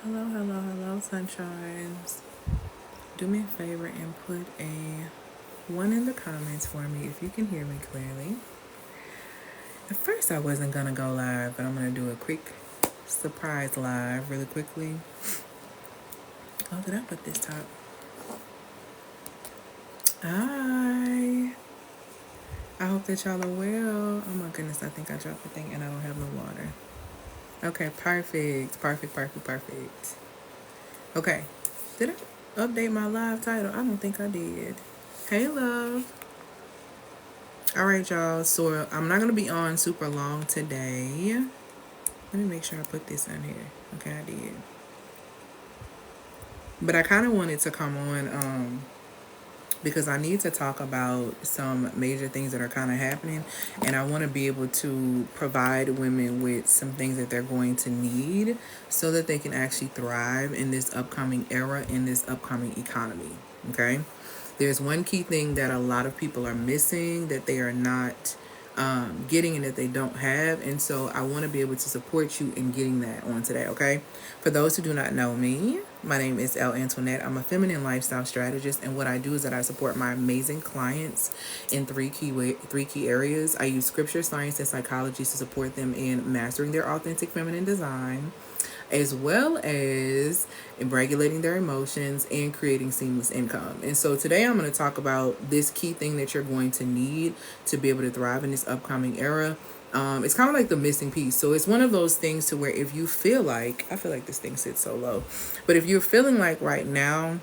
Hello, hello, hello, sunshines. Do me a favor and put a one in the comments for me if you can hear me clearly. At first, I wasn't gonna go live, but I'm gonna do a quick surprise live really quickly. Oh, did I put this top? Hi. I hope that y'all are well. Oh my goodness, I think I dropped the thing and I don't have no water. Okay, perfect. Perfect, perfect, perfect. Okay. Did I update my live title? I don't think I did. Hey, love. All right, y'all. So I'm not gonna be on super long today. Let me make sure I put this in here. Okay, I did. But I kind of wanted to come on because I need to talk about some major things that are kind of happening, and I want to be able to provide women with some things that they're going to need so that they can actually thrive in this upcoming era, in this upcoming economy. Okay, there's one key thing that a lot of people are missing, that they are not getting and that they don't have. And so I want to be able to support you in getting that on today, okay? For those who do not know me, my name is Elle Antoinette. I'm a feminine lifestyle strategist, and what I do is that I support my amazing clients in three key areas. I use scripture, science, and psychology to support them in mastering their authentic feminine design, as well as in regulating their emotions and creating seamless income. And so today I'm going to talk about this key thing that you're going to need to be able to thrive in this upcoming era. It's kind of like the missing piece. So it's one of those things to where if you feel like, I feel like this thing sits so low, but if you're feeling like right now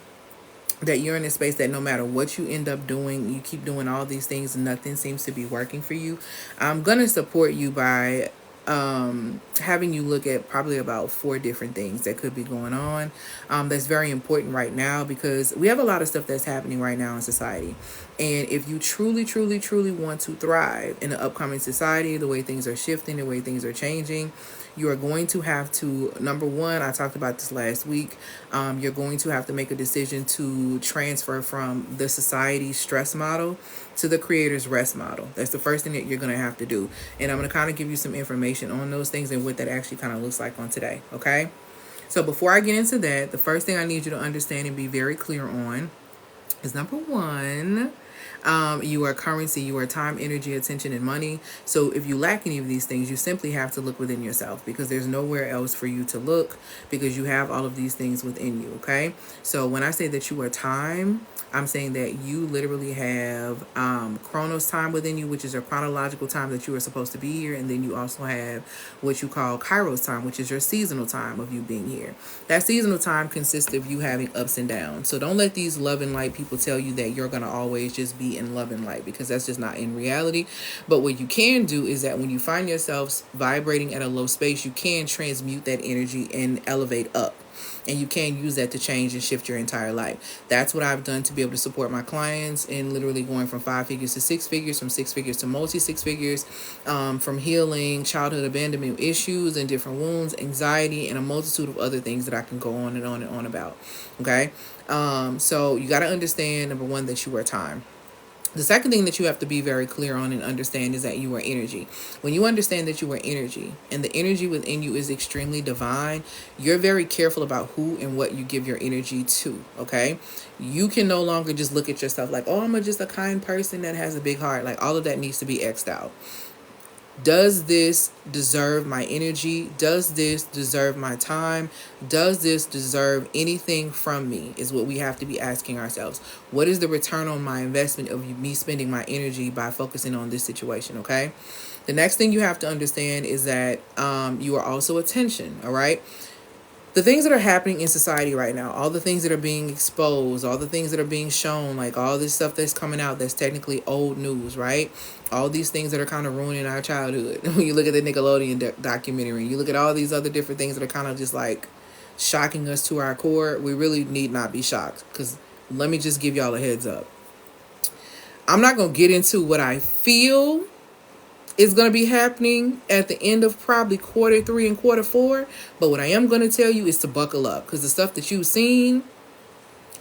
that you're in a space that no matter what you end up doing, you keep doing all these things and nothing seems to be working for you, I'm going to support you by having you look at probably about 4 different things that could be going on. That's very important right now because we have a lot of stuff that's happening right now in society. And if you truly, truly, truly want to thrive in the upcoming society, the way things are shifting, the way things are changing, you are going to have to, number one, I talked about this last week, you're going to have to make a decision to transfer from the society's stress model to the creator's rest model. That's the first thing that you're going to have to do. And I'm going to kind of give you some information on those things and what that actually kind of looks like on today. Okay. So before I get into that, the first thing I need you to understand and be very clear on is number one, you are currency, you are time, energy, attention, and money. So if you lack any of these things, you simply have to look within yourself because there's nowhere else for you to look because you have all of these things within you, okay? So when I say that you are time, I'm saying that you literally have chronos time within you, which is your chronological time that you are supposed to be here. And then you also have what you call kairos time, which is your seasonal time of you being here. That seasonal time consists of you having ups and downs. So don't let these love and light people tell you that you're going to always just be in love and light because that's just not in reality. But what you can do is that when you find yourself vibrating at a low space, you can transmute that energy and elevate up. And you can use that to change and shift your entire life. That's what I've done to be able to support my clients in literally going from 5 figures to 6 figures, from 6 figures to multi 6 figures, from healing childhood abandonment issues and different wounds, anxiety, and a multitude of other things that I can go on and on and on about. Okay. So you got to understand, number one, that you are time. The second thing that you have to be very clear on and understand is that you are energy. When you understand that you are energy and the energy within you is extremely divine, you're very careful about who and what you give your energy to, okay? You can no longer just look at yourself like, oh, just a kind person that has a big heart. Like all of that needs to be X'd out. Does this deserve my energy? Does this deserve my time? Does this deserve anything from me? Is what we have to be asking ourselves. What is the return on my investment of me spending my energy by focusing on this situation? Okay. The next thing you have to understand is that you are also attention. All right. The things that are happening in society right now, all the things that are being exposed, all the things that are being shown, like all this stuff that's coming out that's technically old news, right? All these things that are kind of ruining our childhood. When you look at the Nickelodeon documentary, you look at all these other different things that are kind of just like shocking us to our core, we really need not be shocked because let me just give y'all a heads up. I'm not going to get into what I feel is going to be happening at the end of probably quarter 3 and quarter 4. But what I am going to tell you is to buckle up because the stuff that you've seen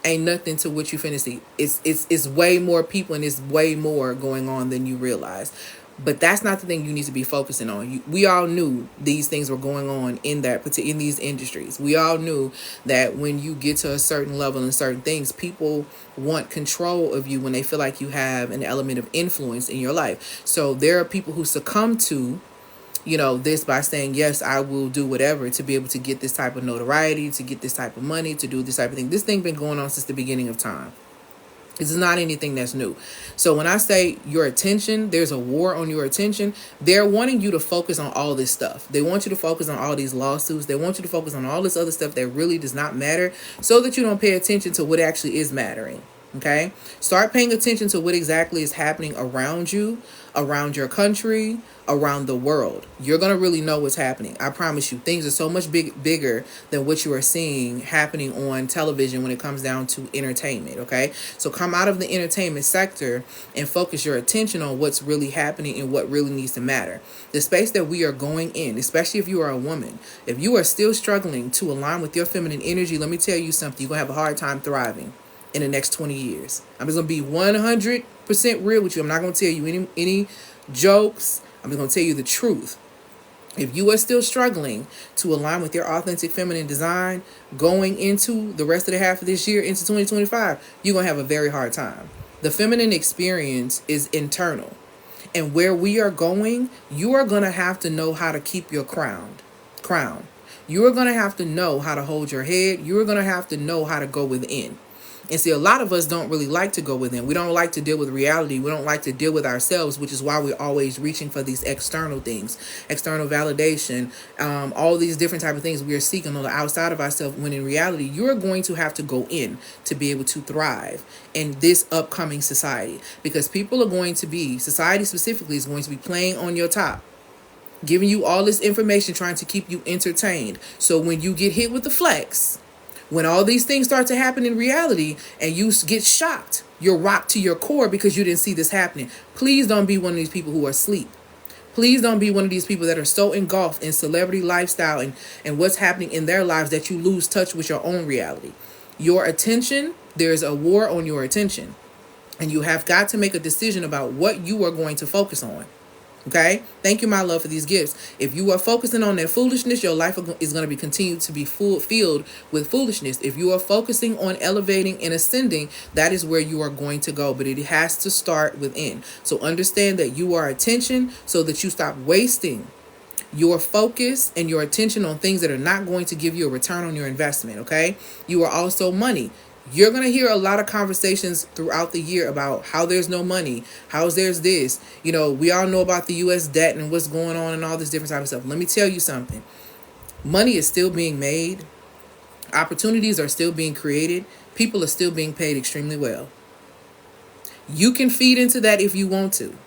ain't nothing to what you finna see. It's way more people and it's way more going on than you realize. But that's not the thing you need to be focusing on. We all knew these things were going on in these industries. We all knew that when you get to a certain level in certain things, people want control of you when they feel like you have an element of influence in your life. So there are people who succumb to, this by saying, yes, I will do whatever to be able to get this type of notoriety, to get this type of money, to do this type of thing. This thing been going on since the beginning of time. This is not anything that's new. So when I say your attention, there's a war on your attention. They're wanting you to focus on all this stuff. They want you to focus on all these lawsuits. They want you to focus on all this other stuff that really does not matter, so that you don't pay attention to what actually is mattering. Okay? Start paying attention to what exactly is happening around you, around your country, around the world. You're going to really know what's happening. I promise you, things are so much bigger than what you are seeing happening on television when it comes down to entertainment. Okay? So come out of the entertainment sector and focus your attention on what's really happening and what really needs to matter. The space that we are going in, especially if you are a woman, if you are still struggling to align with your feminine energy, let me tell you something, you're going to have a hard time thriving in the next 20 years. I'm just going to be 100% real with you. I'm not going to tell you any jokes. I'm just going to tell you the truth. If you are still struggling to align with your authentic feminine design going into the rest of the half of this year, into 2025, you're going to have a very hard time. The feminine experience is internal. And where we are going, you are going to have to know how to keep your crown. You are going to have to know how to hold your head. You are going to have to know how to go within. And see, a lot of us don't really like to go within. We don't like to deal with reality. We don't like to deal with ourselves, which is why we're always reaching for these external things, external validation, all these different type of things we are seeking on the outside of ourselves, when in reality, you're going to have to go in to be able to thrive in this upcoming society, because people are going to be, society specifically is going to be playing on your top, giving you all this information, trying to keep you entertained. So when you get hit with the flex, when all these things start to happen in reality and you get shocked, you're rocked to your core because you didn't see this happening. Please don't be one of these people who are asleep. Please don't be one of these people that are so engulfed in celebrity lifestyle and what's happening in their lives that you lose touch with your own reality. Your attention, there's a war on your attention. And you have got to make a decision about what you are going to focus on. Okay? Thank you, my love, for these gifts. If you are focusing on that foolishness, your life is going to be continued to be filled with foolishness. If you are focusing on elevating and ascending, that is where you are going to go. But it has to start within. So understand that you are attention, so that you stop wasting your focus and your attention on things that are not going to give you a return on your investment. Okay? You are also money. You're going to hear a lot of conversations throughout the year about how there's no money, how there's this. We all know about the U.S. debt and what's going on and all this different type of stuff. Let me tell you something. Money is still being made. Opportunities are still being created. People are still being paid extremely well. You can feed into that if you want to.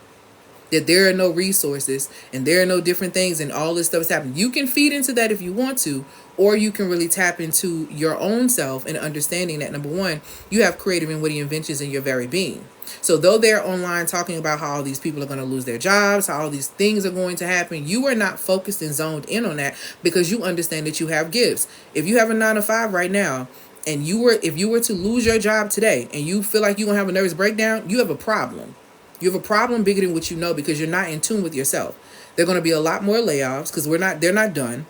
That there are no resources and there are no different things and all this stuff is happening. You can feed into that if you want to, or you can really tap into your own self and understanding that, number one, you have creative and witty inventions in your very being. So though they're online talking about how all these people are going to lose their jobs, how all these things are going to happen, you are not focused and zoned in on that because you understand that you have gifts. If you have a 9-to-5 right now, and if you were to lose your job today and you feel like you're going to have a nervous breakdown, you have a problem. You have a problem bigger than what you know, because you're not in tune with yourself. There are going to be a lot more layoffs because they're not done.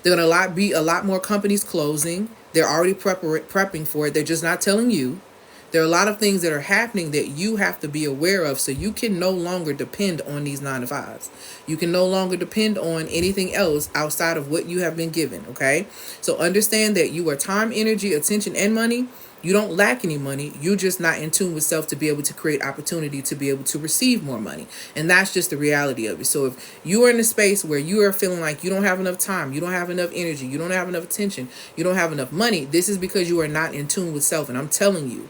There are going to be a lot more companies closing. They're already prepping for it. They're just not telling you. There are a lot of things that are happening that you have to be aware of, so you can no longer depend on these 9-to-5s. You can no longer depend on anything else outside of what you have been given, okay? So understand that you are time, energy, attention, and money. You don't lack any money. You're just not in tune with self to be able to create opportunity to be able to receive more money. And that's just the reality of it. So if you are in a space where you are feeling like you don't have enough time, you don't have enough energy, you don't have enough attention, you don't have enough money, this is because you are not in tune with self. And I'm telling you,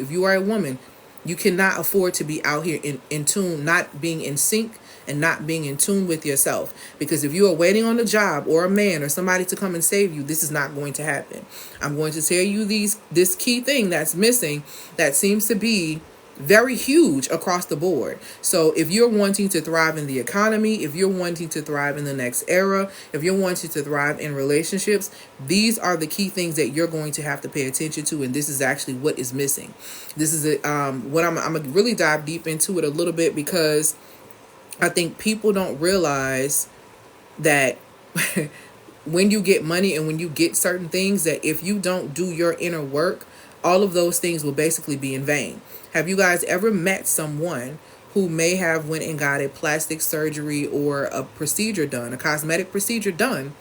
if you are a woman, you cannot afford to be out here in tune, not being in sync and not being in tune with yourself. Because if you are waiting on a job or a man or somebody to come and save you, this is not going to happen. I'm going to tell you this key thing that's missing, that seems to be Very huge across the board. So if you're wanting to thrive in the economy, if you're wanting to thrive in the next era, if you're wanting to thrive in relationships, these are the key things that you're going to have to pay attention to. And this is actually what is missing. This is what I'm gonna really dive deep into it a little bit, because I think people don't realize that when you get money and when you get certain things, that if you don't do your inner work, all of those things will basically be in vain. Have you guys ever met someone who may have went and got a plastic surgery or a procedure done, a cosmetic procedure done,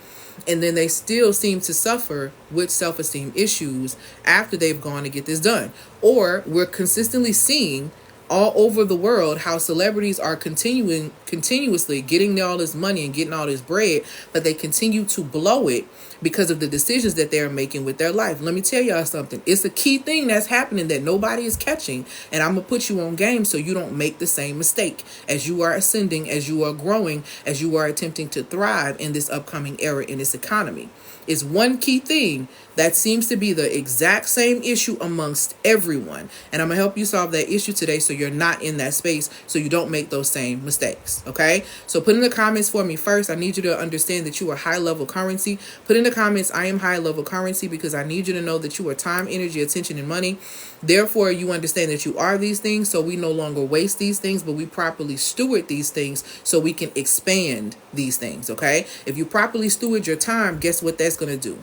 and then they still seem to suffer with self-esteem issues after they've gone to get this done? Or we're consistently seeing all over the world how celebrities are continuously getting all this money and getting all this bread, but they continue to blow it because of the decisions that they're making with their life. Let me tell y'all something. It's a key thing that's happening that nobody is catching, and I'm gonna put you on game so you don't make the same mistake as you are ascending, as you are growing, as you are attempting to thrive in this upcoming era in this economy. Is one key thing that seems to be the exact same issue amongst everyone. And I'm going to help you solve that issue today so you're not in that space, so you don't make those same mistakes. Okay? So put in the comments for me first. I need you to understand that you are high level currency. Put in the comments, I am high level currency, because I need you to know that you are time, energy, attention, and money. Therefore, you understand that you are these things, so we no longer waste these things, but we properly steward these things so we can expand these things. Okay? If you properly steward your time, guess what that's going to do?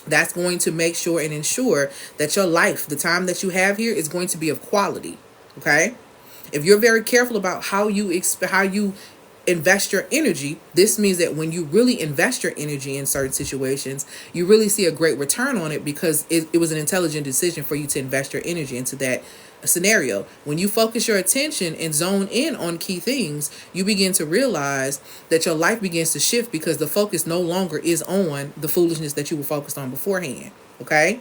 That's going to make sure and ensure that your life, the time that you have here, is going to be of quality. Okay? If you're very careful about how you invest your energy, this means that when you really invest your energy in certain situations, you really see a great return on it, because it was an intelligent decision for you to invest your energy into that scenario. When you focus your attention and zone in on key things, you begin to realize that your life begins to shift, because the focus no longer is on the foolishness that you were focused on beforehand. Okay?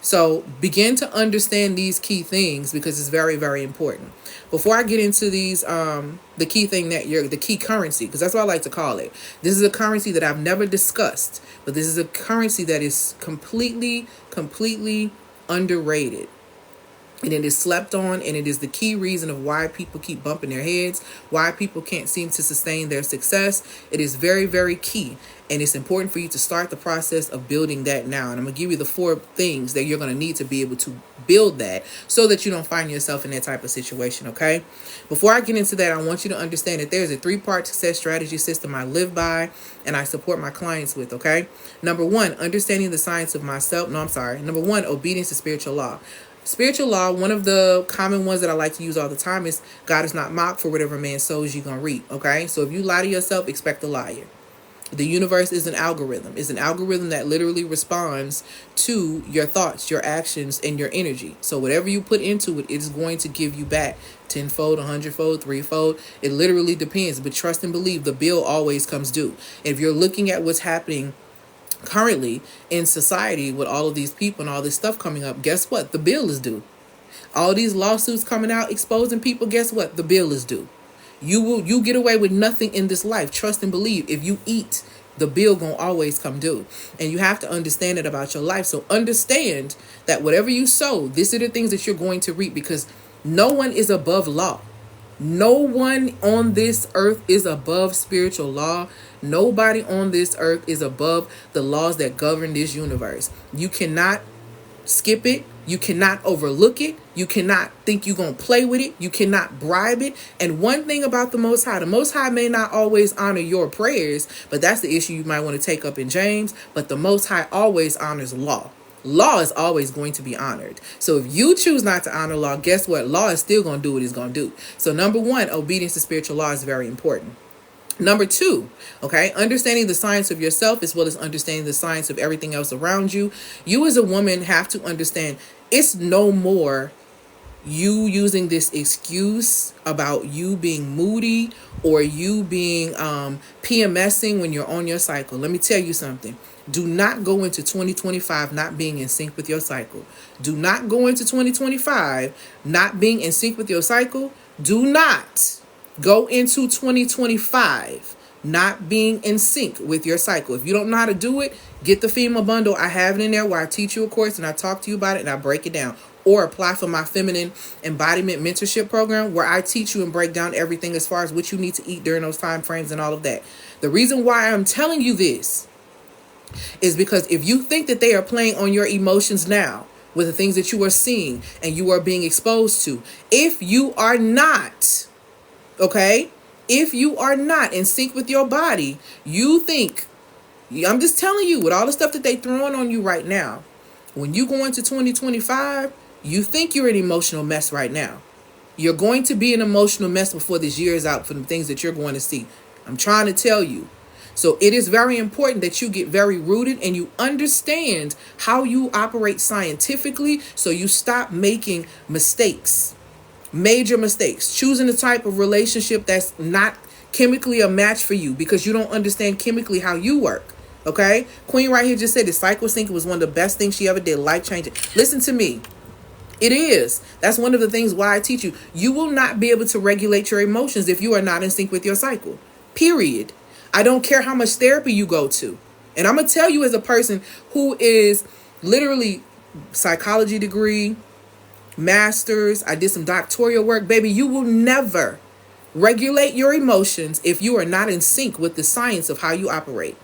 So begin to understand these key things, because it's very, very important. Before I get into these, the key thing that the key currency, because that's what I like to call it. This is a currency that I've never discussed, but this is a currency that is completely underrated. And it is slept on, and it is the key reason of why people keep bumping their heads, why people can't seem to sustain their success. It is very, very key. And it's important for you to start the process of building that now. And I'm going to give you the 4 things that you're going to need to be able to build that, so that you don't find yourself in that type of situation, okay? Before I get into that, I want you to understand that there's a 3-part success strategy system I live by and I support my clients with, okay? Number 1, understanding the science of myself. Number 1, obedience to spiritual law. Spiritual law, one of the common ones that I like to use all the time is God is not mocked, for whatever man sows, you're going to reap. Okay? So if you lie to yourself, expect a liar. The universe is an algorithm. It's an algorithm that literally responds to your thoughts, your actions, and your energy. So whatever you put into it, it's going to give you back 10-fold, 100-fold, 3-fold. It literally depends. But trust and believe, the bill always comes due. If you're looking at what's happening currently in society with all of these people and all this stuff coming up, guess what? The bill is due. All these lawsuits coming out exposing people, guess what? The bill is due. You get away with nothing in this life. Trust and believe. If you eat, the bill gonna always come due. And you have to understand it about your life. So understand that whatever you sow, these are the things that you're going to reap, because no one is above law. No one on this earth is above spiritual law. Nobody on this earth is above the laws that govern this universe. You cannot skip it. You cannot overlook it. You cannot think you're going to play with it. You cannot bribe it. And one thing about the Most High may not always honor your prayers, but that's the issue you might want to take up in James. But the Most High always honors law. Law is always going to be honored. So if you choose not to honor law, guess what? Law is still going to do what it's going to do. So number 1, obedience to spiritual law is very important. Number 2, okay, understanding the science of yourself as well as understanding the science of everything else around you. You as a woman have to understand it's no more you using this excuse about you being moody or you being PMSing when you're on your cycle. Let me tell you something. Do not go into 2025 not being in sync with your cycle. Do not go into 2025 not being in sync with your cycle. Do not go into 2025 not being in sync with your cycle. If you don't know how to do it, get the FEMA bundle. I have it in there where I teach you a course and I talk to you about it and I break it down. or apply for my feminine embodiment mentorship program, where I teach you and break down everything as far as what you need to eat during those time frames and all of that. The reason why I'm telling you this is because if you think that they are playing on your emotions now with the things that you are seeing and you are being exposed to, if you are not, okay, if you are not in sync with your body, you think, I'm just telling you, with all the stuff that they throwing on you right now, when you go into 2025, you think you're an emotional mess right now. You're going to be an emotional mess before this year is out for the things that you're going to see. I'm trying to tell you. So it is very important that you get very rooted and you understand how you operate scientifically, so you stop making mistakes, major mistakes, choosing the type of relationship that's not chemically a match for you because you don't understand chemically how you work. Okay? Queen right here just said the cycle syncing was one of the best things she ever did, life changing. Listen to me. It is. That's one of the things why I teach you. You will not be able to regulate your emotions if you are not in sync with your cycle. Period. I don't care how much therapy you go to. And I'm going to tell you, as a person who is literally psychology degree, master's, I did some doctoral work, baby, you will never regulate your emotions if you are not in sync with the science of how you operate.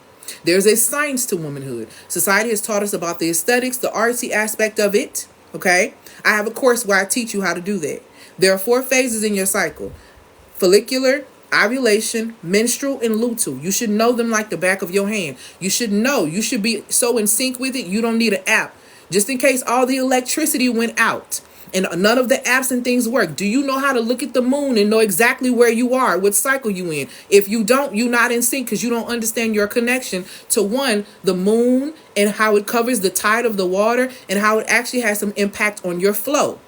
There's a science to womanhood. Society has taught us about the aesthetics, the artsy aspect of it. Okay? I have a course where I teach you how to do that. There are 4 phases in your cycle: follicular, ovulation, menstrual, and luteal. You should know them like the back of your hand. You should know. You should be so in sync with it, you don't need an app. Just in case all the electricity went out and none of the apps and things work, do you know how to look at the moon and know exactly where you are, what cycle you in? If you don't, you're not in sync because you don't understand your connection to, one, the moon and how it covers the tide of the water and how it actually has some impact on your flow.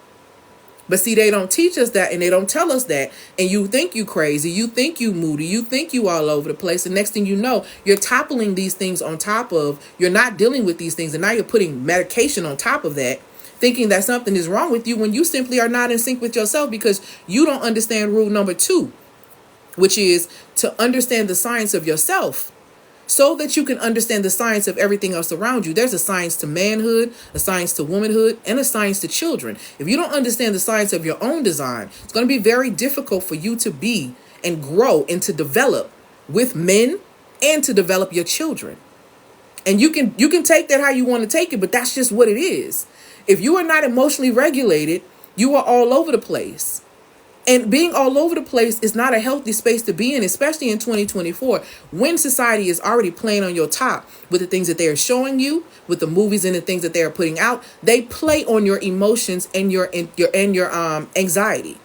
But see, they don't teach us that and they don't tell us that. And you think you crazy, you think you moody, you think you all over the place. And next thing you know, you're toppling these things on top of, you're not dealing with these things. And now you're putting medication on top of that, thinking that something is wrong with you when you simply are not in sync with yourself because you don't understand rule number 2, which is to understand the science of yourself so that you can understand the science of everything else around you. There's a science to manhood, a science to womanhood, and a science to children. If you don't understand the science of your own design, it's going to be very difficult for you to be and grow and to develop with men and to develop your children. And you can take that how you want to take it, but that's just what it is. If you are not emotionally regulated, you are all over the place. And being all over the place is not a healthy space to be in, especially in 2024, when society is already playing on your top with the things that they are showing you, with the movies and the things that they are putting out. They play on your emotions and your anxiety.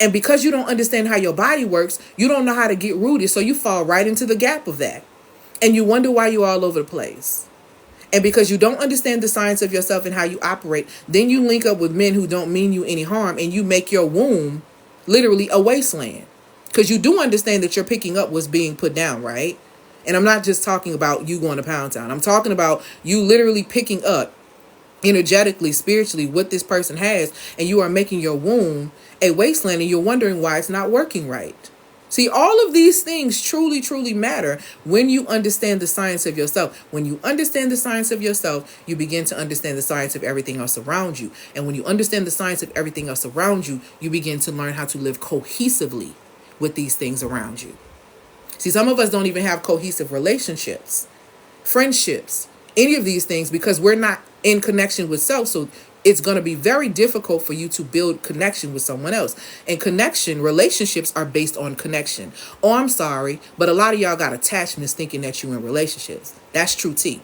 And because you don't understand how your body works, you don't know how to get rooted, so you fall right into the gap of that. And you wonder why you're all over the place. And because you don't understand the science of yourself and how you operate, then you link up with men who don't mean you any harm, and you make your womb literally a wasteland. Because you do understand that you're picking up what's being put down, right? And I'm not just talking about you going to Pound Town. I'm talking about you literally picking up energetically, spiritually, what this person has, and you are making your womb a wasteland, and you're wondering why it's not working right. See, all of these things truly, truly matter when you understand the science of yourself. When you understand the science of yourself, you begin to understand the science of everything else around you. And when you understand the science of everything else around you, you begin to learn how to live cohesively with these things around you. See, some of us don't even have cohesive relationships, friendships, any of these things, because we're not in connection with self. So it's going to be very difficult for you to build connection with someone else. And relationships are based on connection. Oh, I'm sorry, but a lot of y'all got attachments thinking that you're in relationships. That's true T.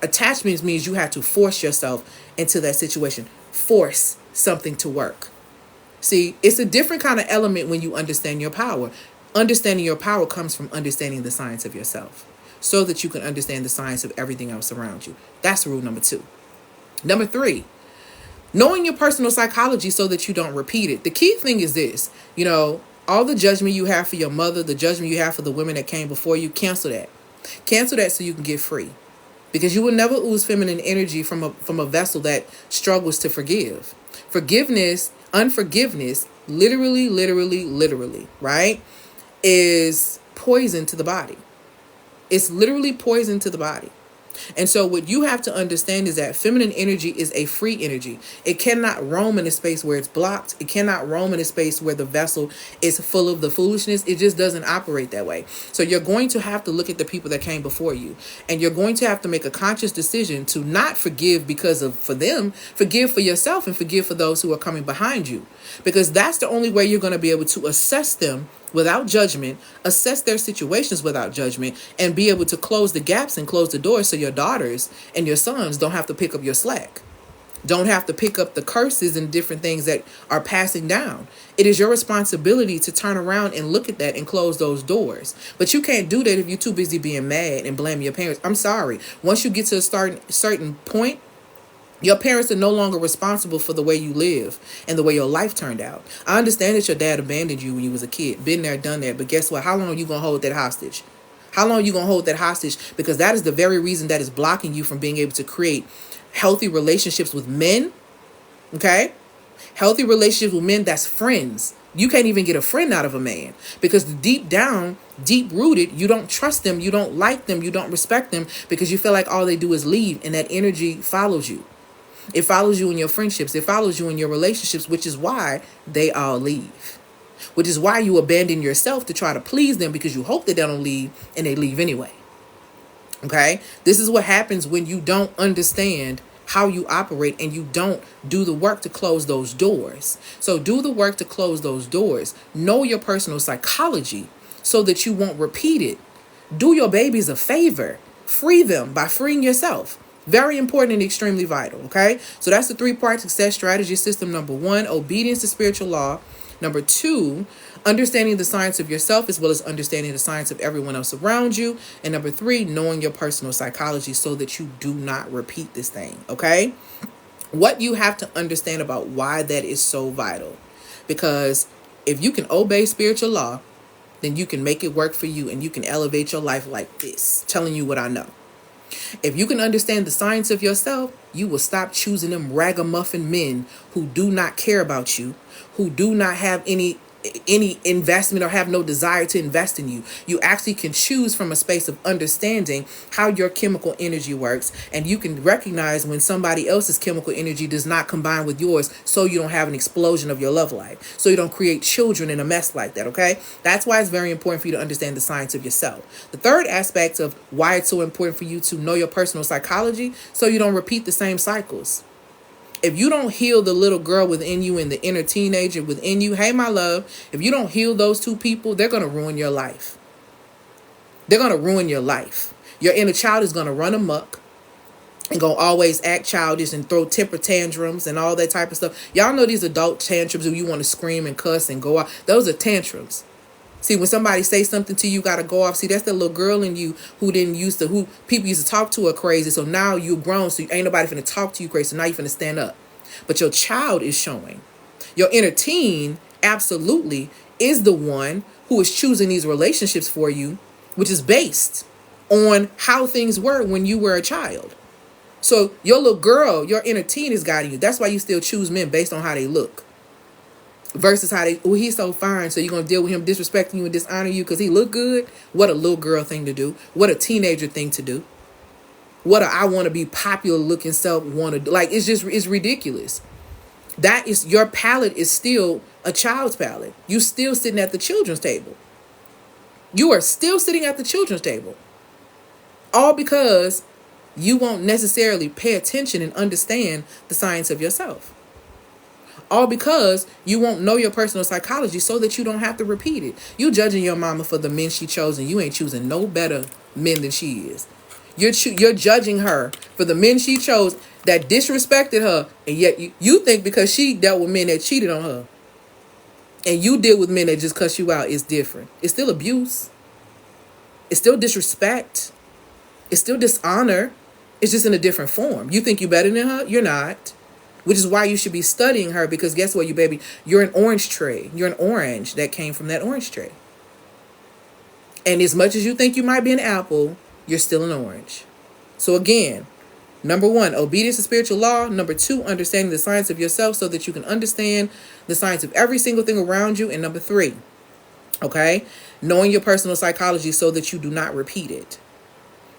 Attachments means you have to force yourself into that situation. Force something to work. See, it's a different kind of element when you understand your power. Understanding your power comes from understanding the science of yourself, so that you can understand the science of everything else around you. That's rule number 2. Number 3, knowing your personal psychology so that you don't repeat it. The key thing is this, all the judgment you have for your mother, the judgment you have for the women that came before you, cancel that. Cancel that so you can get free. Because you will never ooze feminine energy from a vessel that struggles to forgive. Unforgiveness, literally, right, is poison to the body. It's literally poison to the body. And so what you have to understand is that feminine energy is a free energy. It cannot roam in a space where it's blocked. It cannot roam in a space where the vessel is full of the foolishness. It just doesn't operate that way. So you're going to have to look at the people that came before you, and you're going to have to make a conscious decision to not forgive because of for them, forgive for yourself, and forgive for those who are coming behind you, because that's the only way you're going to be able to assess them without judgment, assess their situations without judgment, and be able to close the gaps and close the doors so your daughters and your sons don't have to pick up your slack, don't have to pick up the curses and different things that are passing down. It is your responsibility to turn around and look at that and close those doors. But you can't do that if you're too busy being mad and blaming your parents. I'm sorry. Once you get to a certain point, your parents are no longer responsible for the way you live and the way your life turned out. I understand that your dad abandoned you when you was a kid. Been there, done that. But guess what? How long are you going to hold that hostage? How long are you going to hold that hostage? Because that is the very reason that is blocking you from being able to create healthy relationships with men. Okay? Healthy relationships with men, that's friends. You can't even get a friend out of a man because deep down, deep rooted, you don't trust them. You don't like them. You don't respect them because you feel like all they do is leave, and that energy follows you. It follows you in your friendships. It follows you in your relationships, which is why they all leave. Which is why you abandon yourself to try to please them, because you hope that they don't leave, and they leave anyway. Okay? This is what happens when you don't understand how you operate and you don't do the work to close those doors. So do the work to close those doors. Know your personal psychology so that you won't repeat it. Do your babies a favor. Free them by freeing yourself. Very important and extremely vital, okay? So that's the 3-part success strategy system. Number 1, obedience to spiritual law. Number 2, understanding the science of yourself as well as understanding the science of everyone else around you. And number 3, knowing your personal psychology so that you do not repeat this thing, okay? What you have to understand about why that is so vital. Because if you can obey spiritual law, then you can make it work for you and you can elevate your life like this. Telling you what I know. If you can understand the science of yourself, you will stop choosing them ragamuffin men who do not care about you, who do not have any investment or have no desire to invest in you. You actually can choose from a space of understanding how your chemical energy works, and you can recognize when somebody else's chemical energy does not combine with yours, so you don't have an explosion of your love life, so you don't create children in a mess like that. Okay, that's why it's very important for you to understand the science of yourself. The third aspect of why it's so important for you to know your personal psychology, so you don't repeat the same cycles. If you don't heal the little girl within you and the inner teenager within you, hey, my love, if you don't heal those two people, they're going to ruin your life. They're going to ruin your life. Your inner child is going to run amok and going to always act childish and throw temper tantrums and all that type of stuff. Y'all know these adult tantrums where you want to scream and cuss and go out. Those are tantrums. See, when somebody say something to you, got to go off. See, that's the little girl in you who people used to talk to her crazy. So now you're grown, so ain't nobody finna talk to you crazy. So now you finna stand up. But your child is showing. Your inner teen absolutely is the one who is choosing these relationships for you, which is based on how things were when you were a child. So your little girl, your inner teen is guiding you. That's why you still choose men based on how they look. Versus how he's so fine, so you're going to deal with him disrespecting you and dishonor you because he look good. What a little girl thing to do. What a teenager thing to do. What a I want to be popular looking self want to do. Like, it's ridiculous. That is, your palate is still a child's palate. You still sitting at the children's table. You are still sitting at the children's table. All because you won't necessarily pay attention and understand the science of yourself. All because you won't know your personal psychology so that you don't have to repeat it. You judging your mama for the men she chose, and you ain't choosing no better men than she is. You're judging her for the men she chose that disrespected her, and yet you think because she dealt with men that cheated on her, and you deal with men that just cuss you out, it's different. It's still abuse. It's still disrespect. It's still dishonor. It's just in a different form. You think you're better than her? You're not. Which is why you should be studying her, because guess what, you baby? You're an orange tree. You're an orange that came from that orange tree. And as much as you think you might be an apple, you're still an orange. So again, number 1, obedience to spiritual law. Number 2, understanding the science of yourself so that you can understand the science of every single thing around you. And number 3, okay, knowing your personal psychology so that you do not repeat it.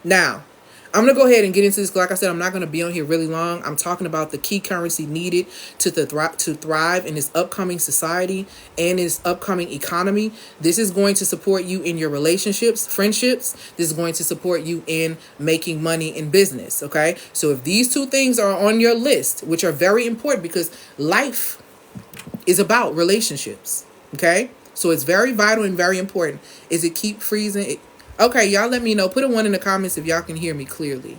Now, I'm going to go ahead and get into this. Like I said, I'm not going to be on here really long. I'm talking about the key currency needed to thrive in this upcoming society and this upcoming economy. This is going to support you in your relationships, friendships. This is going to support you in making money in business. Okay. So if these two things are on your list, which are very important because life is about relationships. Okay. So it's very vital and very important. Is it keep freezing? Okay, y'all let me know. Put a 1 in the comments if y'all can hear me clearly.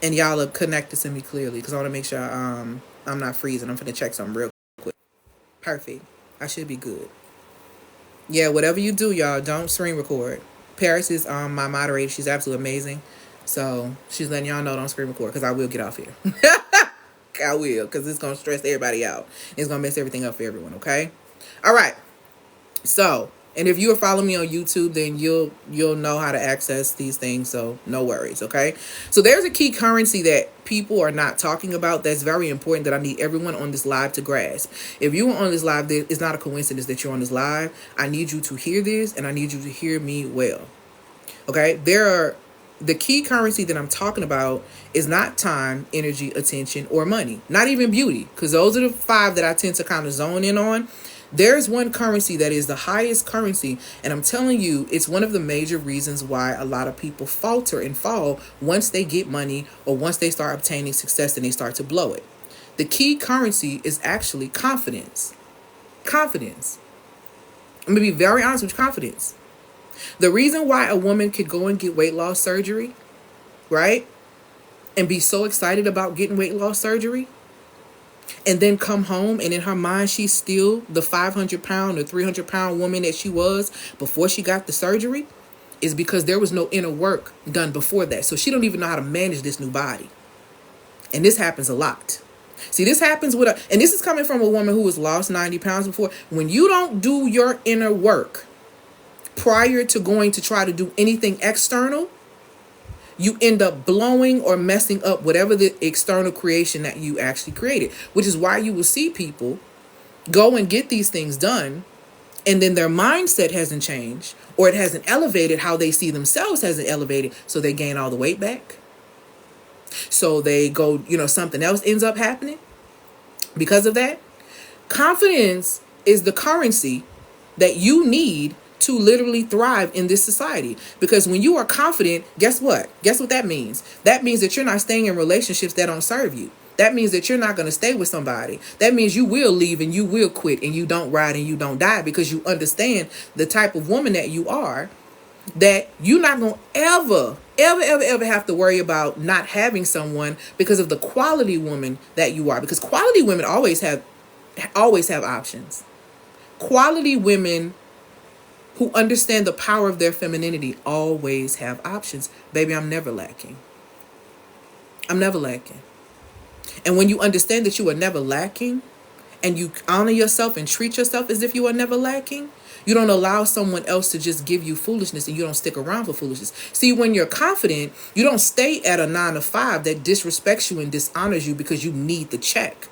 And y'all are connected to me clearly because I want to make sure I'm not freezing. I'm finna check something real quick. Perfect. I should be good. Yeah, whatever you do, y'all, don't screen record. Paris is my moderator. She's absolutely amazing. So she's letting y'all know don't screen record because I will get off here. I will, because it's going to stress everybody out. It's going to mess everything up for everyone, okay? All right. So, and if you are following me on YouTube, then you'll know how to access these things. So no worries. Okay. So there's a key currency that people are not talking about. That's very important that I need everyone on this live to grasp. If you are on this live, it's not a coincidence that you're on this live. I need you to hear this and I need you to hear me well. Okay. The key currency that I'm talking about is not time, energy, attention, or money, not even beauty. Because those are the 5 that I tend to kind of zone in on. There's one currency that is the highest currency, and I'm telling you, it's one of the major reasons why a lot of people falter and fall once they get money or once they start obtaining success and they start to blow it. The key currency is actually confidence. Confidence. I'm going to be very honest with you, confidence. The reason why a woman could go and get weight loss surgery, right, and be so excited about getting weight loss surgery, and then come home and in her mind she's still the 500-pound or 300-pound woman that she was before she got the surgery, is because there was no inner work done before that. So she don't even know how to manage this new body. And this happens a lot. See, this happens and this is coming from a woman who has lost 90 pounds before. When you don't do your inner work prior to going to try to do anything external, you end up blowing or messing up whatever the external creation that you actually created, which is why you will see people go and get these things done, and then their mindset hasn't changed, or it hasn't elevated. How they see themselves hasn't elevated, so they gain all the weight back. So they go, something else ends up happening because of that. Confidence is the currency that you need to literally thrive in this society. Because when you are confident, guess what? Guess what that means? That means that you're not staying in relationships that don't serve you. That means that you're not going to stay with somebody. That means you will leave and you will quit and you don't ride and you don't die, because you understand the type of woman that you are, that you're not going to ever have to worry about not having someone because of the quality woman that you are. Because quality women always have options. Quality women who understand the power of their femininity always have options. Baby, I'm never lacking. I'm never lacking. And when you understand that you are never lacking, and you honor yourself and treat yourself as if you are never lacking, you don't allow someone else to just give you foolishness, and you don't stick around for foolishness. See, when you're confident, you don't stay at a 9 to 5 that disrespects you and dishonors you because you need the check.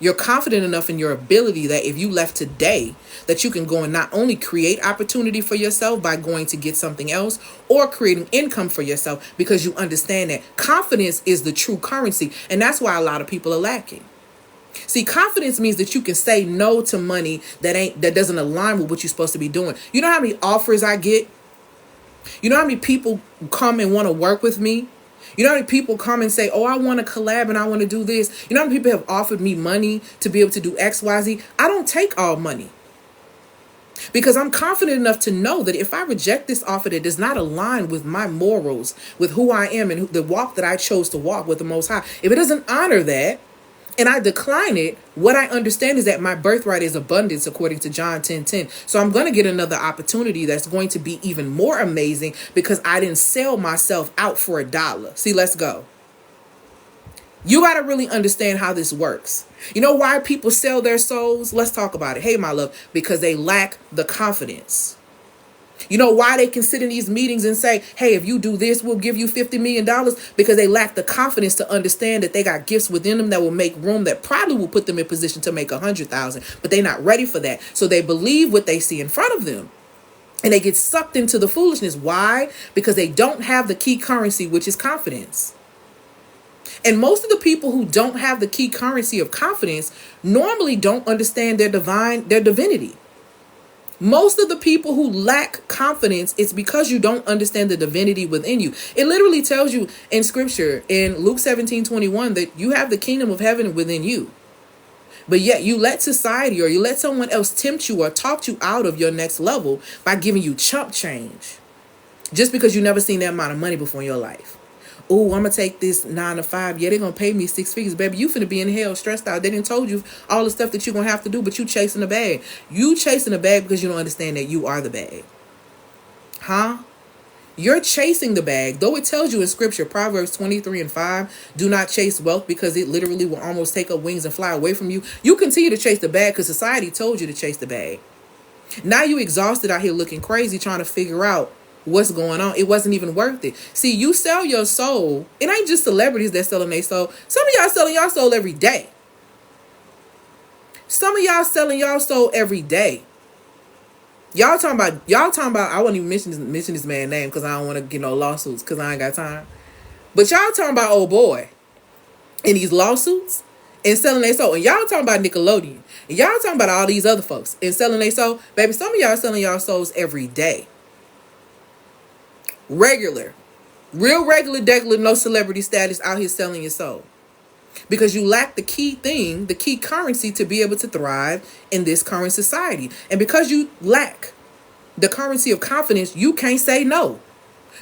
You're confident enough in your ability that if you left today, that you can go and not only create opportunity for yourself by going to get something else, or creating income for yourself, because you understand that confidence is the true currency. And that's why a lot of people are lacking. See, confidence means that you can say no to money that doesn't align with what you're supposed to be doing. You know how many offers I get? You know how many people come and want to work with me? You know how many people come and say, oh, I want to collab and I want to do this. You know how many people have offered me money to be able to do X, Y, Z? I don't take all money, because I'm confident enough to know that if I reject this offer that does not align with my morals, with who I am and the walk that I chose to walk with the Most High, if it doesn't honor that and I decline it, what I understand is that my birthright is abundance, according to John 10:10. So I'm going to get another opportunity that's going to be even more amazing, because I didn't sell myself out for $1. See, let's go. You got to really understand how this works. You know why people sell their souls? Let's talk about it. Hey, my love, because they lack the confidence. You know why they can sit in these meetings and say, hey, if you do this, we'll give you $50 million? Because they lack the confidence to understand that they got gifts within them that will make room, that probably will put them in position to make 100,000, but they're not ready for that. So they believe what they see in front of them. And they get sucked into the foolishness. Why? Because they don't have the key currency, which is confidence. And most of the people who don't have the key currency of confidence normally don't understand their divinity. Most of the people who lack confidence, it's because you don't understand the divinity within you. It literally tells you in scripture in Luke 17:21 that you have the kingdom of heaven within you. But yet you let society or you let someone else tempt you or talk you out of your next level by giving you chump change. Just because you never seen that amount of money before in your life. Oh, I'm going to take this 9 to 5. Yeah, they're going to pay me 6 figures. Baby, you finna be in hell stressed out. They didn't told you all the stuff that you're going to have to do, but you chasing the bag. You chasing the bag because you don't understand that you are the bag. Huh? You're chasing the bag. Though it tells you in scripture, Proverbs 23:5, do not chase wealth because it literally will almost take up wings and fly away from you. You continue to chase the bag because society told you to chase the bag. Now you exhausted out here looking crazy trying to figure out what's going on. It wasn't even worth it. See, you sell your soul. It ain't just celebrities that selling their soul. Some of y'all selling your soul every day. Some of y'all selling your soul every day. Y'all talking about, I won't even mention this man's name because I don't want to get no lawsuits because I ain't got time. But y'all talking about old boy in these lawsuits and selling their soul. And y'all talking about Nickelodeon. And y'all talking about all these other folks and selling their soul. Baby, some of y'all selling y'all souls every day. Regular. Real regular, no celebrity status out here selling your soul. Because you lack the key thing, the key currency to be able to thrive in this current society. And because you lack the currency of confidence, you can't say no.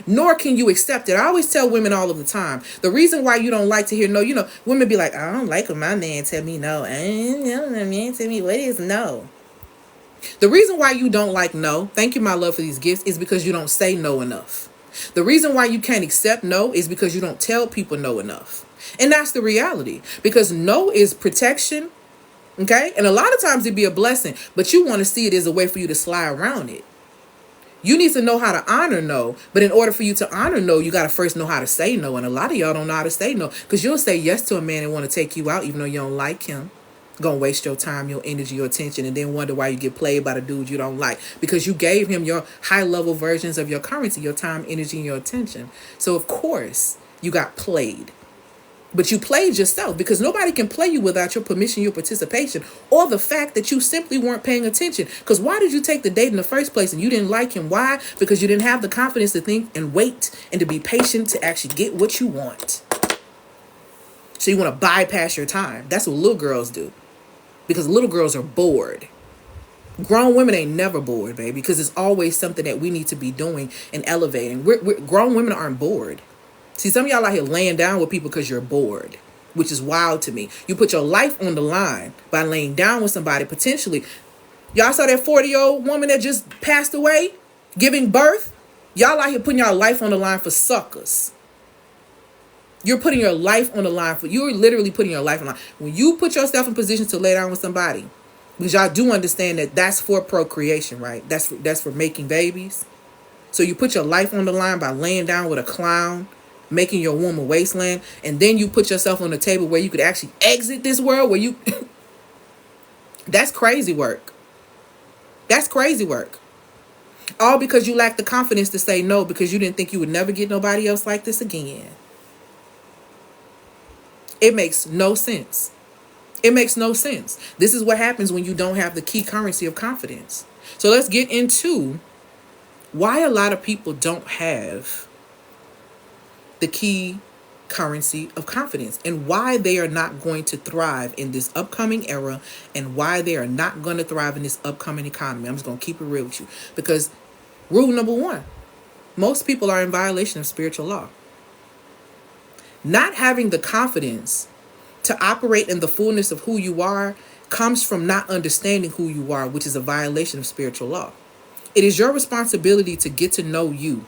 Nor can you accept it. I always tell women all of the time, the reason why you don't like to hear no, women be like, I don't like when my man tell me no. I don't know when my man tell me what is no. The reason why you don't like no, thank you my love for these gifts, is because you don't say no enough. The reason why you can't accept no is because you don't tell people no enough. And that's the reality. Because no is protection. Okay? And a lot of times it'd be a blessing. But you want to see it as a way for you to slide around it. You need to know how to honor no. But in order for you to honor no, you got to first know how to say no. And a lot of y'all don't know how to say no. Because you'll say yes to a man and want to take you out even though you don't like him. Gonna waste your time, your energy, your attention, and then wonder why you get played by the dude you don't like, because you gave him your high level versions of your currency, your time, energy, and your attention. So of course you got played, but you played yourself, because nobody can play you without your permission, your participation, or the fact that you simply weren't paying attention. Because why did you take the date in the first place and you didn't like him? Why? Because you didn't have the confidence to think and wait and to be patient to actually get what you want. So you want to bypass your time. That's what little girls do. Because little girls are bored. Grown women ain't never bored, baby, because it's always something that we need to be doing and elevating. Grown women aren't bored. See, some of y'all out here laying down with people because you're bored, which is wild to me. You put your life on the line by laying down with somebody potentially. Y'all saw that 40-year-old woman that just passed away, giving birth? Y'all out here putting your life on the line for suckers. You're putting your life on the line you're literally putting your life on the line. When you put yourself in position to lay down with somebody, because y'all do understand that that's for procreation, right? That's for making babies. So you put your life on the line by laying down with a clown, making your womb a wasteland, and then you put yourself on the table where you could actually exit this world, where you that's crazy work. That's crazy work. All because you lack the confidence to say no, because you didn't think you would never get nobody else like this again. It makes no sense. It makes no sense. This is what happens when you don't have the key currency of confidence. So let's get into why a lot of people don't have the key currency of confidence and why they are not going to thrive in this upcoming era and why they are not going to thrive in this upcoming economy. I'm just going to keep it real with you, because rule number 1, most people are in violation of spiritual law. Not having the confidence to operate in the fullness of who you are comes from not understanding who you are, which is a violation of spiritual law. It is your responsibility to get to know you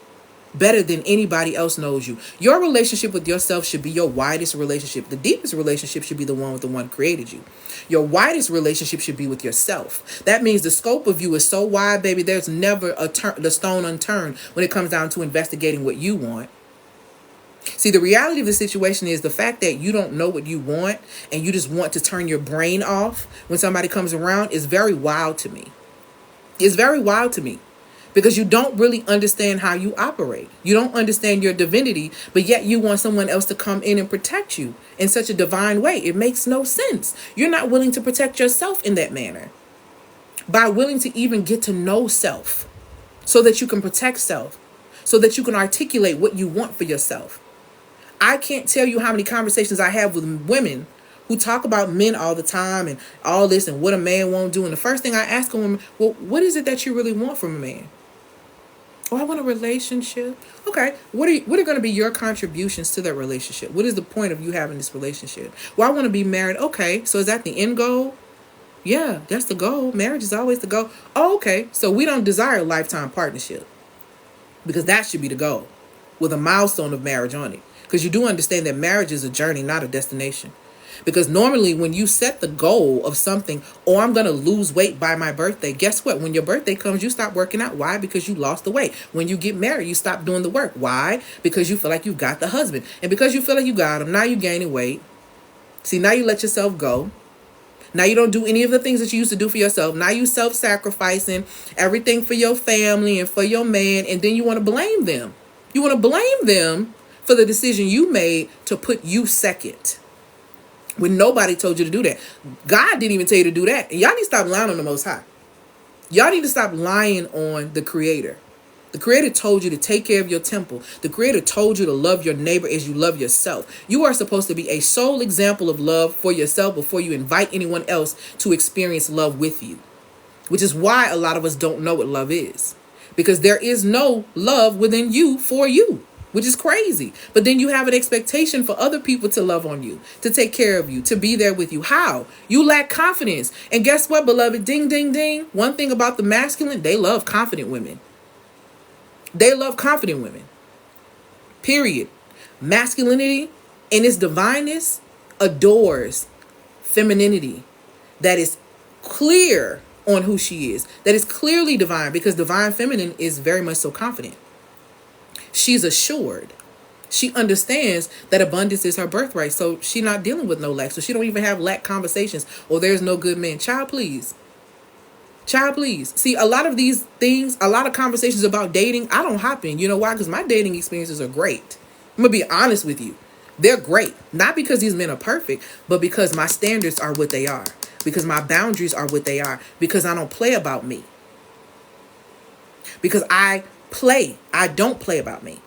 better than anybody else knows you. Your relationship with yourself should be your widest relationship. The deepest relationship should be the one with the one who created you. Your widest relationship should be with yourself. That means the scope of you is so wide, baby, there's never the stone unturned when it comes down to investigating what you want. See, the reality of the situation is the fact that you don't know what you want and you just want to turn your brain off when somebody comes around is very wild to me. It's very wild to me, because you don't really understand how you operate. You don't understand your divinity, but yet you want someone else to come in and protect you in such a divine way. It makes no sense. You're not willing to protect yourself in that manner by willing to even get to know self so that you can protect self, so that you can articulate what you want for yourself. I can't tell you how many conversations I have with women who talk about men all the time and all this and what a man won't do. And the first thing I ask a woman, well, what is it that you really want from a man? Oh, I want a relationship. Okay, what are going to be your contributions to that relationship? What is the point of you having this relationship? Well, I want to be married. Okay, so is that the end goal? Yeah, that's the goal. Marriage is always the goal. Oh, okay, so we don't desire a lifetime partnership, because that should be the goal with a milestone of marriage on it. Because you do understand that marriage is a journey, not a destination. Because normally when you set the goal of something, oh, I'm going to lose weight by my birthday. Guess what? When your birthday comes, you stop working out. Why? Because you lost the weight. When you get married, you stop doing the work. Why? Because you feel like you've got the husband. And because you feel like you got him, now you're gaining weight. See, now you let yourself go. Now you don't do any of the things that you used to do for yourself. Now you self-sacrificing everything for your family and for your man. And then you want to blame them. You want to blame them for the decision you made to put you second, when nobody told you to do that. God didn't even tell you to do that. And y'all need to stop lying on the Most High. Y'all need to stop lying on the Creator. The Creator told you to take care of your temple. The Creator told you to love your neighbor as you love yourself. You are supposed to be a sole example of love for yourself before you invite anyone else to experience love with you. Which is why a lot of us don't know what love is. Because there is no love within you for you, which is crazy. But then you have an expectation for other people to love on you, to take care of you, to be there with you. How? You lack confidence. And guess what, beloved? Ding, ding, ding. One thing about the masculine, they love confident women. They love confident women. Period. Masculinity in its divineness adores femininity that is clear on who she is, that is clearly divine, because divine feminine is very much so confident. She's assured. She understands that abundance is her birthright. So she's not dealing with no lack. So she don't even have lack conversations. Or there's no good man. Child, please. Child, please. See, a lot of these things, a lot of conversations about dating, I don't hop in. You know why? Because my dating experiences are great. I'm going to be honest with you. They're great. Not because these men are perfect, but because my standards are what they are. Because my boundaries are what they are. Because I don't play about me. Because I don't play about me.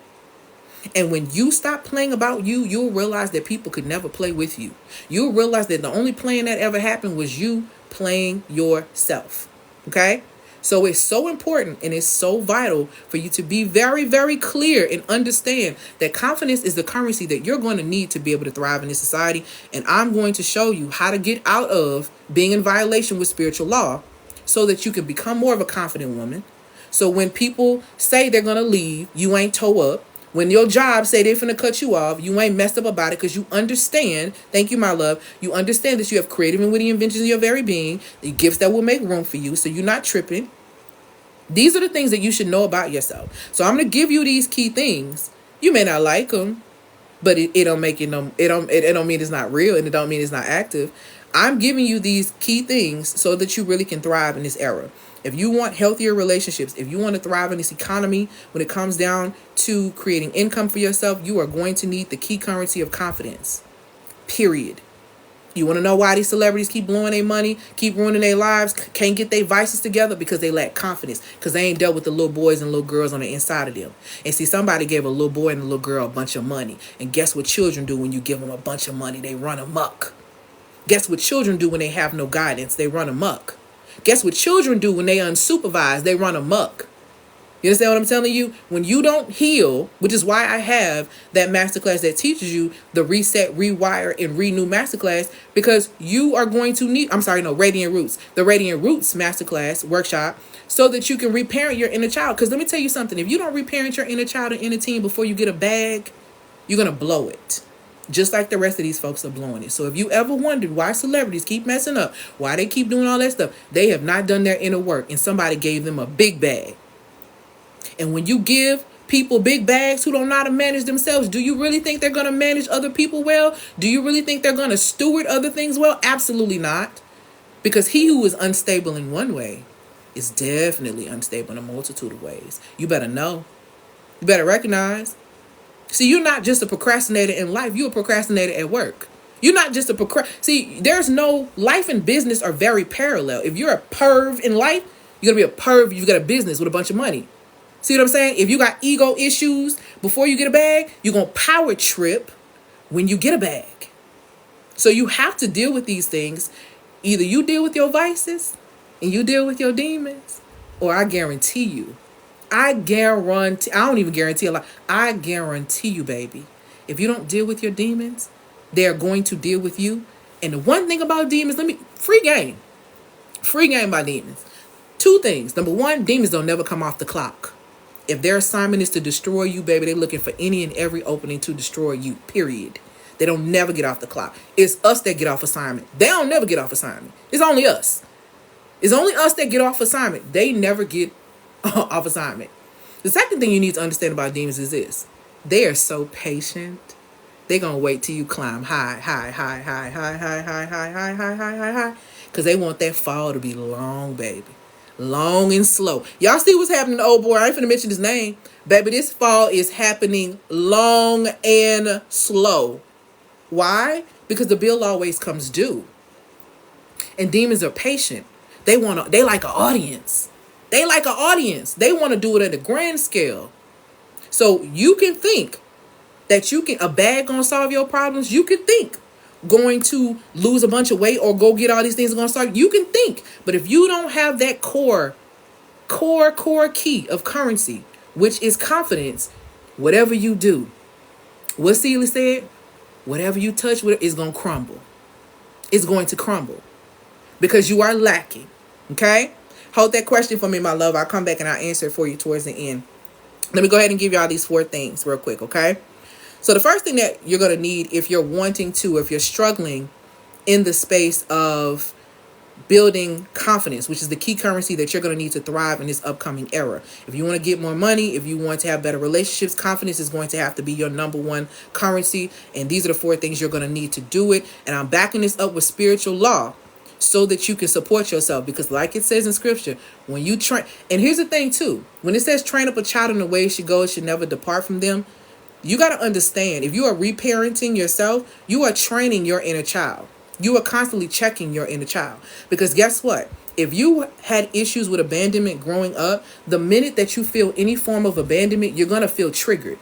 And when you stop playing about you, you'll realize that people could never play with you. You'll realize that the only playing that ever happened was you playing yourself. Okay? So it's so important and it's so vital for you to be very, very clear and understand that confidence is the currency that you're going to need to be able to thrive in this society. And I'm going to show you how to get out of being in violation with spiritual law so that you can become more of a confident woman. So when people say they're going to leave, you ain't toe up. When your job say they're finna cut you off, you ain't messed up about it because you understand, thank you, my love, you understand that you have creative and witty inventions in your very being, the gifts that will make room for you, so you're not tripping. These are the things that you should know about yourself. So I'm going to give you these key things. You may not like them, but it don't make it no, it don't mean it's not real, and it don't mean it's not active. I'm giving you these key things so that you really can thrive in this era. If you want healthier relationships, if you want to thrive in this economy, when it comes down to creating income for yourself, you are going to need the key currency of confidence. Period. You want to know why these celebrities keep blowing their money, keep ruining their lives, can't get their vices together? Because they lack confidence. Because they ain't dealt with the little boys and little girls on the inside of them. And see, somebody gave a little boy and a little girl a bunch of money. And guess what children do when you give them a bunch of money? They run amok. Guess what children do when they have no guidance? They run amok. Guess what children do when they unsupervised? They run amok. You understand what I'm telling you? When you don't heal, which is why I have that masterclass that teaches you the reset, rewire, and renew masterclass, because you are going to need, Radiant Roots, the Radiant Roots masterclass workshop, so that you can reparent your inner child. Because let me tell you something, if you don't reparent your inner child and inner teen before you get a bag, you're going to blow it. Just like the rest of these folks are blowing it. So if you ever wondered why celebrities keep messing up, why they keep doing all that stuff, they have not done their inner work, and somebody gave them a big bag. And when you give people big bags who don't know how to manage themselves, do you really think they're going to manage other people well? Do you really think they're going to steward other things well? Absolutely not. Because he who is unstable in one way is definitely unstable in a multitude of ways. You better know. You better recognize. See, you're not just a procrastinator in life. You're a procrastinator at work. You're not just a See, there's no life and business are very parallel. If you're a perv in life, you're gonna be a perv. You've got a business with a bunch of money. See what I'm saying? If you got ego issues before you get a bag, you're gonna power trip when you get a bag. So you have to deal with these things. Either you deal with your vices and you deal with your demons, or I guarantee you, I don't even guarantee a lot. I guarantee you, baby, if you don't deal with your demons, they're going to deal with you. And the one thing about demons, free game by demons. Two things. Number one, demons don't never come off the clock. If their assignment is to destroy you, baby, they're looking for any and every opening to destroy you, period. They don't never get off the clock. It's us that get off assignment. They don't never get off assignment. It's only us. It's only us that get off assignment. They never get off assignment. The second thing you need to understand about demons is this. They are so patient. They're going to wait till you climb high. Because they want that fall to be long, baby. Long and slow. Y'all see what's happening to old boy? I ain't finna mention his name. Baby, this fall is happening long and slow. Why? Because the bill always comes due. And demons are patient. They like an audience. They like an audience. They want to do it at a grand scale. So you can think that a bag gonna solve your problems. You can think going to lose a bunch of weight or go get all these things gonna solve. You can think. But if you don't have that core key of currency, which is confidence, whatever you do, what Celia said, whatever you touch with is going to crumble. It's going to crumble because you are lacking. Okay? Hold that question for me, my love. I'll come back and I'll answer it for you towards the end. Let me go ahead and give y'all these 4 things real quick, okay? So the first thing that you're going to need if you're struggling in the space of building confidence, which is the key currency that you're going to need to thrive in this upcoming era. If you want to get more money, if you want to have better relationships, confidence is going to have to be your number one currency. And these are the 4 things you're going to need to do it. And I'm backing this up with spiritual law so that you can support yourself. Because like it says in scripture, when you train, and here's the thing too, when it says train up a child in the way it should go, it should never depart from them. You got to understand, if you are reparenting yourself, you are training your inner child. You are constantly checking your inner child. Because guess what? If you had issues with abandonment growing up, the minute that you feel any form of abandonment, you're going to feel triggered.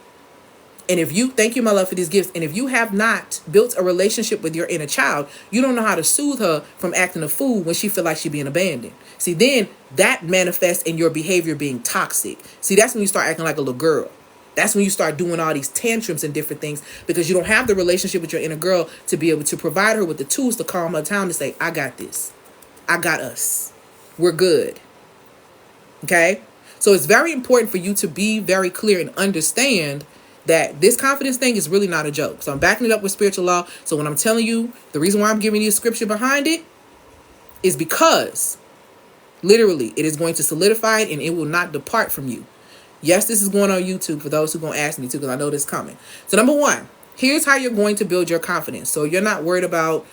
And if you, thank you, my love, for these gifts. And if you have not built a relationship with your inner child, you don't know how to soothe her from acting a fool when she feel like she's being abandoned. See, then that manifests in your behavior being toxic. See, that's when you start acting like a little girl. That's when you start doing all these tantrums and different things because you don't have the relationship with your inner girl to be able to provide her with the tools to calm her down to say, I got this. I got us. We're good. Okay? So it's very important for you to be very clear and understand that this confidence thing is really not a joke. So I'm backing it up with spiritual law. So when I'm telling you, the reason why I'm giving you a scripture behind it is because literally it is going to solidify it and it will not depart from you. Yes, this is going on YouTube for those who are going to ask me to because I know this is coming. So number 1, here's how you're going to build your confidence. So you're not worried about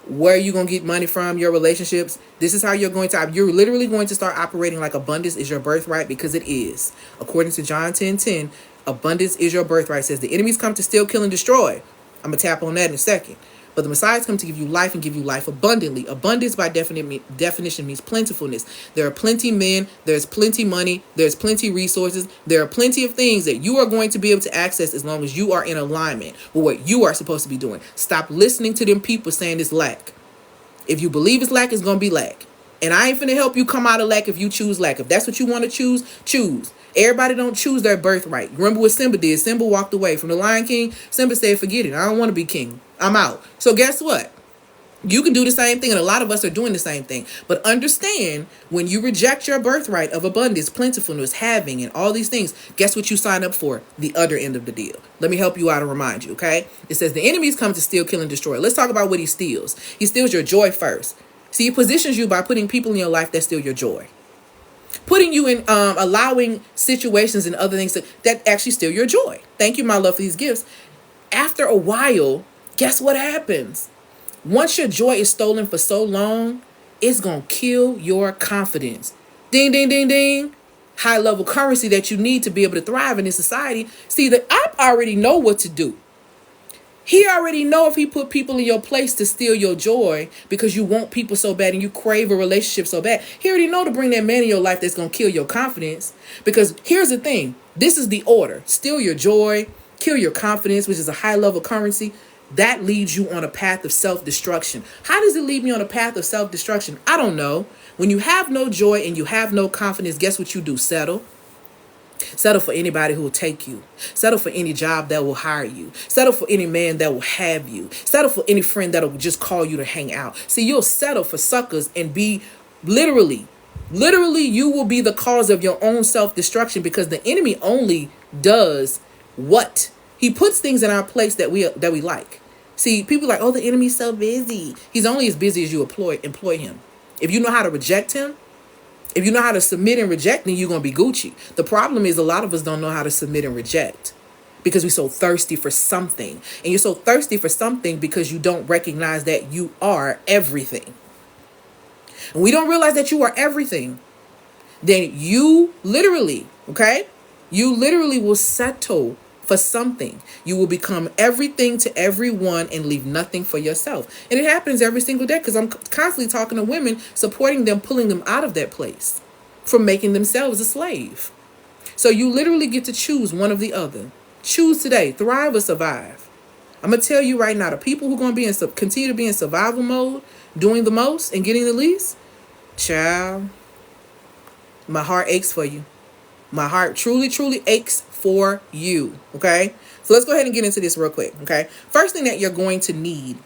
where you're going to get money from, your relationships. This is how you're literally going to start operating like abundance is your birthright because it is. According to John 10:10, abundance is your birthright. It says the enemies come to steal, kill, and destroy. I'm going to tap on that in a second. But the Messiah has come to give you life and give you life abundantly. Abundance by definition means plentifulness. There are plenty men, there's plenty money, there's plenty resources. There are plenty of things that you are going to be able to access as long as you are in alignment with what you are supposed to be doing. Stop listening to them people saying it's lack. If you believe it's lack, it's going to be lack. And I ain't finna help you come out of lack if you choose lack. If that's what you want to choose, choose. Everybody don't choose their birthright. Remember what Simba did? Simba walked away from the Lion King. Simba said, forget it. I don't want to be king. I'm out. So guess what? You can do the same thing, and a lot of us are doing the same thing. But understand, when you reject your birthright of abundance, plentifulness, having, and all these things, guess what you sign up for? The other end of the deal. Let me help you out and remind you, okay? It says the enemies come to steal, kill, and destroy. Let's talk about what he steals. He steals your joy first. See, he positions you by putting people in your life that steal your joy. Putting you in, allowing situations and other things that actually steal your joy. Thank you, my love, for these gifts. After a while, guess what happens? Once your joy is stolen for so long, it's going to kill your confidence. Ding, ding, ding, ding. High level currency that you need to be able to thrive in this society. See, the app already know what to do. He already know if he put people in your place to steal your joy because you want people so bad and you crave a relationship so bad. He already know to bring that man in your life that's going to kill your confidence. Because here's the thing. This is the order. Steal your joy, kill your confidence, which is a high level currency. That leads you on a path of self-destruction. How does it lead me on a path of self-destruction? I don't know. When you have no joy and you have no confidence, guess what you do? Settle. Settle for anybody who will take you. Settle for any job that will hire you. Settle for any man that will have you. Settle for any friend that will just call you to hang out. See, you'll settle for suckers and be literally, you will be the cause of your own self-destruction because the enemy only does what? He puts things in our place that we like. See, people are like, oh, the enemy's so busy. He's only as busy as you employ him. If you know how to reject him, if you know how to submit and reject, then you're going to be Gucci. The problem is a lot of us don't know how to submit and reject because we're so thirsty for something. And you're so thirsty for something because you don't recognize that you are everything. And we don't realize that you are everything. Then you literally, okay? You literally will settle for something. You will become everything to everyone and leave nothing for yourself. And it happens every single day because I'm constantly talking to women, supporting them, pulling them out of that place from making themselves a slave. So you literally get to choose one of the other. Choose today, thrive or survive. I'm going to tell you right now, the people who are going to continue to be in survival mode, doing the most and getting the least, child, my heart aches for you. My heart truly, truly aches for you. Okay. So let's go ahead and get into this real quick. Okay. First thing that you're going to need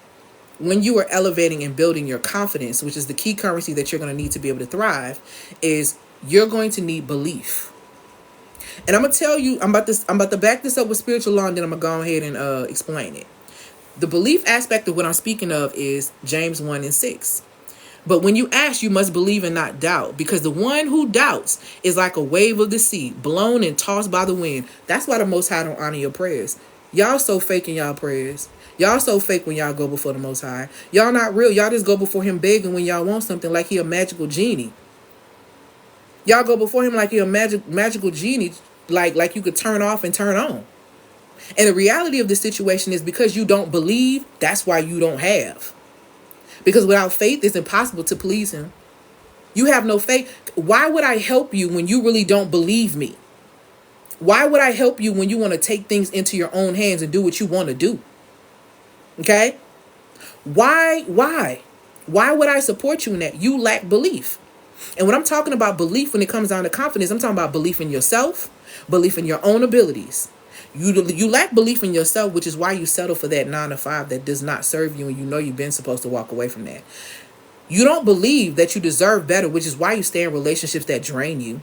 when you are elevating and building your confidence, which is the key currency that you're going to need to be able to thrive, is you're going to need belief. And I'm going to tell you, I'm about to back this up with spiritual law, and then I'm going to go ahead and explain it. The belief aspect of what I'm speaking of is James 1:6. But when you ask, you must believe and not doubt, because the one who doubts is like a wave of the sea, blown and tossed by the wind. That's why the Most High don't honor your prayers. Y'all so fake in y'all prayers. Y'all so fake when y'all go before the Most High. Y'all not real. Y'all just go before him begging when y'all want something like he a magical genie. Y'all go before him like he a magical genie, like you could turn off and turn on. And the reality of this situation is because you don't believe, that's why you don't have. Because without faith, it's impossible to please him. You have no faith. Why would I help you when you really don't believe me? Why would I help you when you want to take things into your own hands and do what you want to do? Okay? Why would I support you in that? You lack belief. And when I'm talking about belief, when it comes down to confidence, I'm talking about belief in yourself, belief in your own abilities. You lack belief in yourself, which is why you settle for that 9 to 5 that does not serve you, and you know you've been supposed to walk away from that. You don't believe that you deserve better, which is why you stay in relationships that drain you.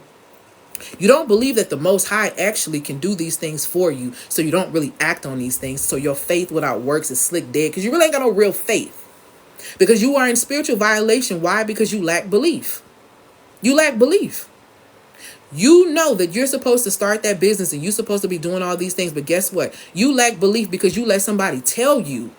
You don't believe that the Most High actually can do these things for you, so you don't really act on these things. So your faith without works is slick dead because you really ain't got no real faith. Because you are in spiritual violation. Why? Because you lack belief. You lack belief. You know that you're supposed to start that business and you're supposed to be doing all these things. But guess what? You lack belief because you let somebody tell you.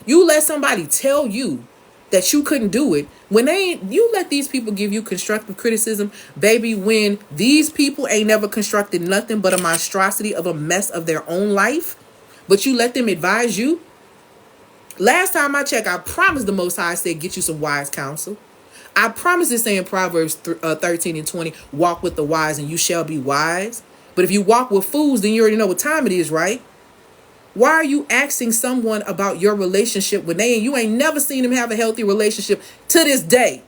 You let somebody tell you that you couldn't do it. When you let these people give you constructive criticism, baby, when these people ain't never constructed nothing but a monstrosity of a mess of their own life, but you let them advise you. Last time I checked, I promised the Most High said, get you some wise counsel. I promise to say in Proverbs 13:20, walk with the wise and you shall be wise. But if you walk with fools, then you already know what time it is, right? Why are you asking someone about your relationship when you ain't never seen them have a healthy relationship to this day?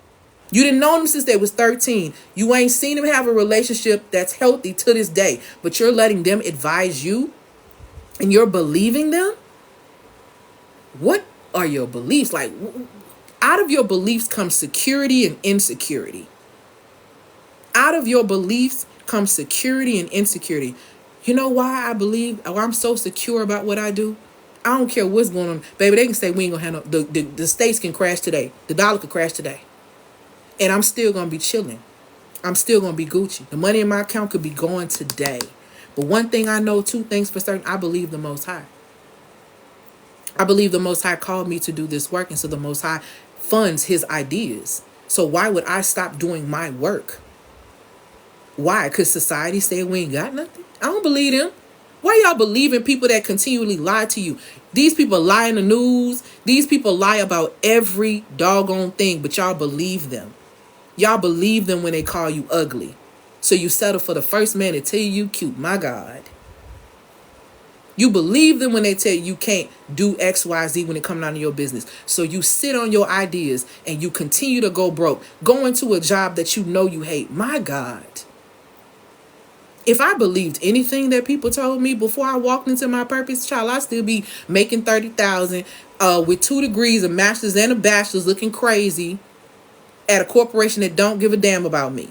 You didn't know them since they was 13. You ain't seen them have a relationship that's healthy to this day, but you're letting them advise you and you're believing them? What are your beliefs? Like, out of your beliefs comes security and insecurity. Out of your beliefs comes security and insecurity. You know why I believe, or I'm so secure about what I do? I don't care what's going on. Baby, they can say we ain't going to handle, the states can crash today. The dollar could crash today. And I'm still going to be chilling. I'm still going to be Gucci. The money in my account could be going today. But one thing I know, 2 things for certain, I believe the Most High. I believe the Most High called me to do this work. And so the Most High funds his ideas. So why would I stop doing my work? Why? Because society said we ain't got nothing? I don't believe them. Why y'all believe in people that continually lie to you? These people lie in the news. These people lie about every doggone thing, but y'all believe them. Y'all believe them when they call you ugly. So you settle for the first man to tell you cute. My God. You believe them when they tell you can't do X, Y, Z when it comes down to your business. So you sit on your ideas and you continue to go broke. Go into a job that you know you hate. My God. If I believed anything that people told me before I walked into my purpose, child, I'd still be making $30,000 with 2 degrees, a master's and a bachelor's, looking crazy at a corporation that don't give a damn about me.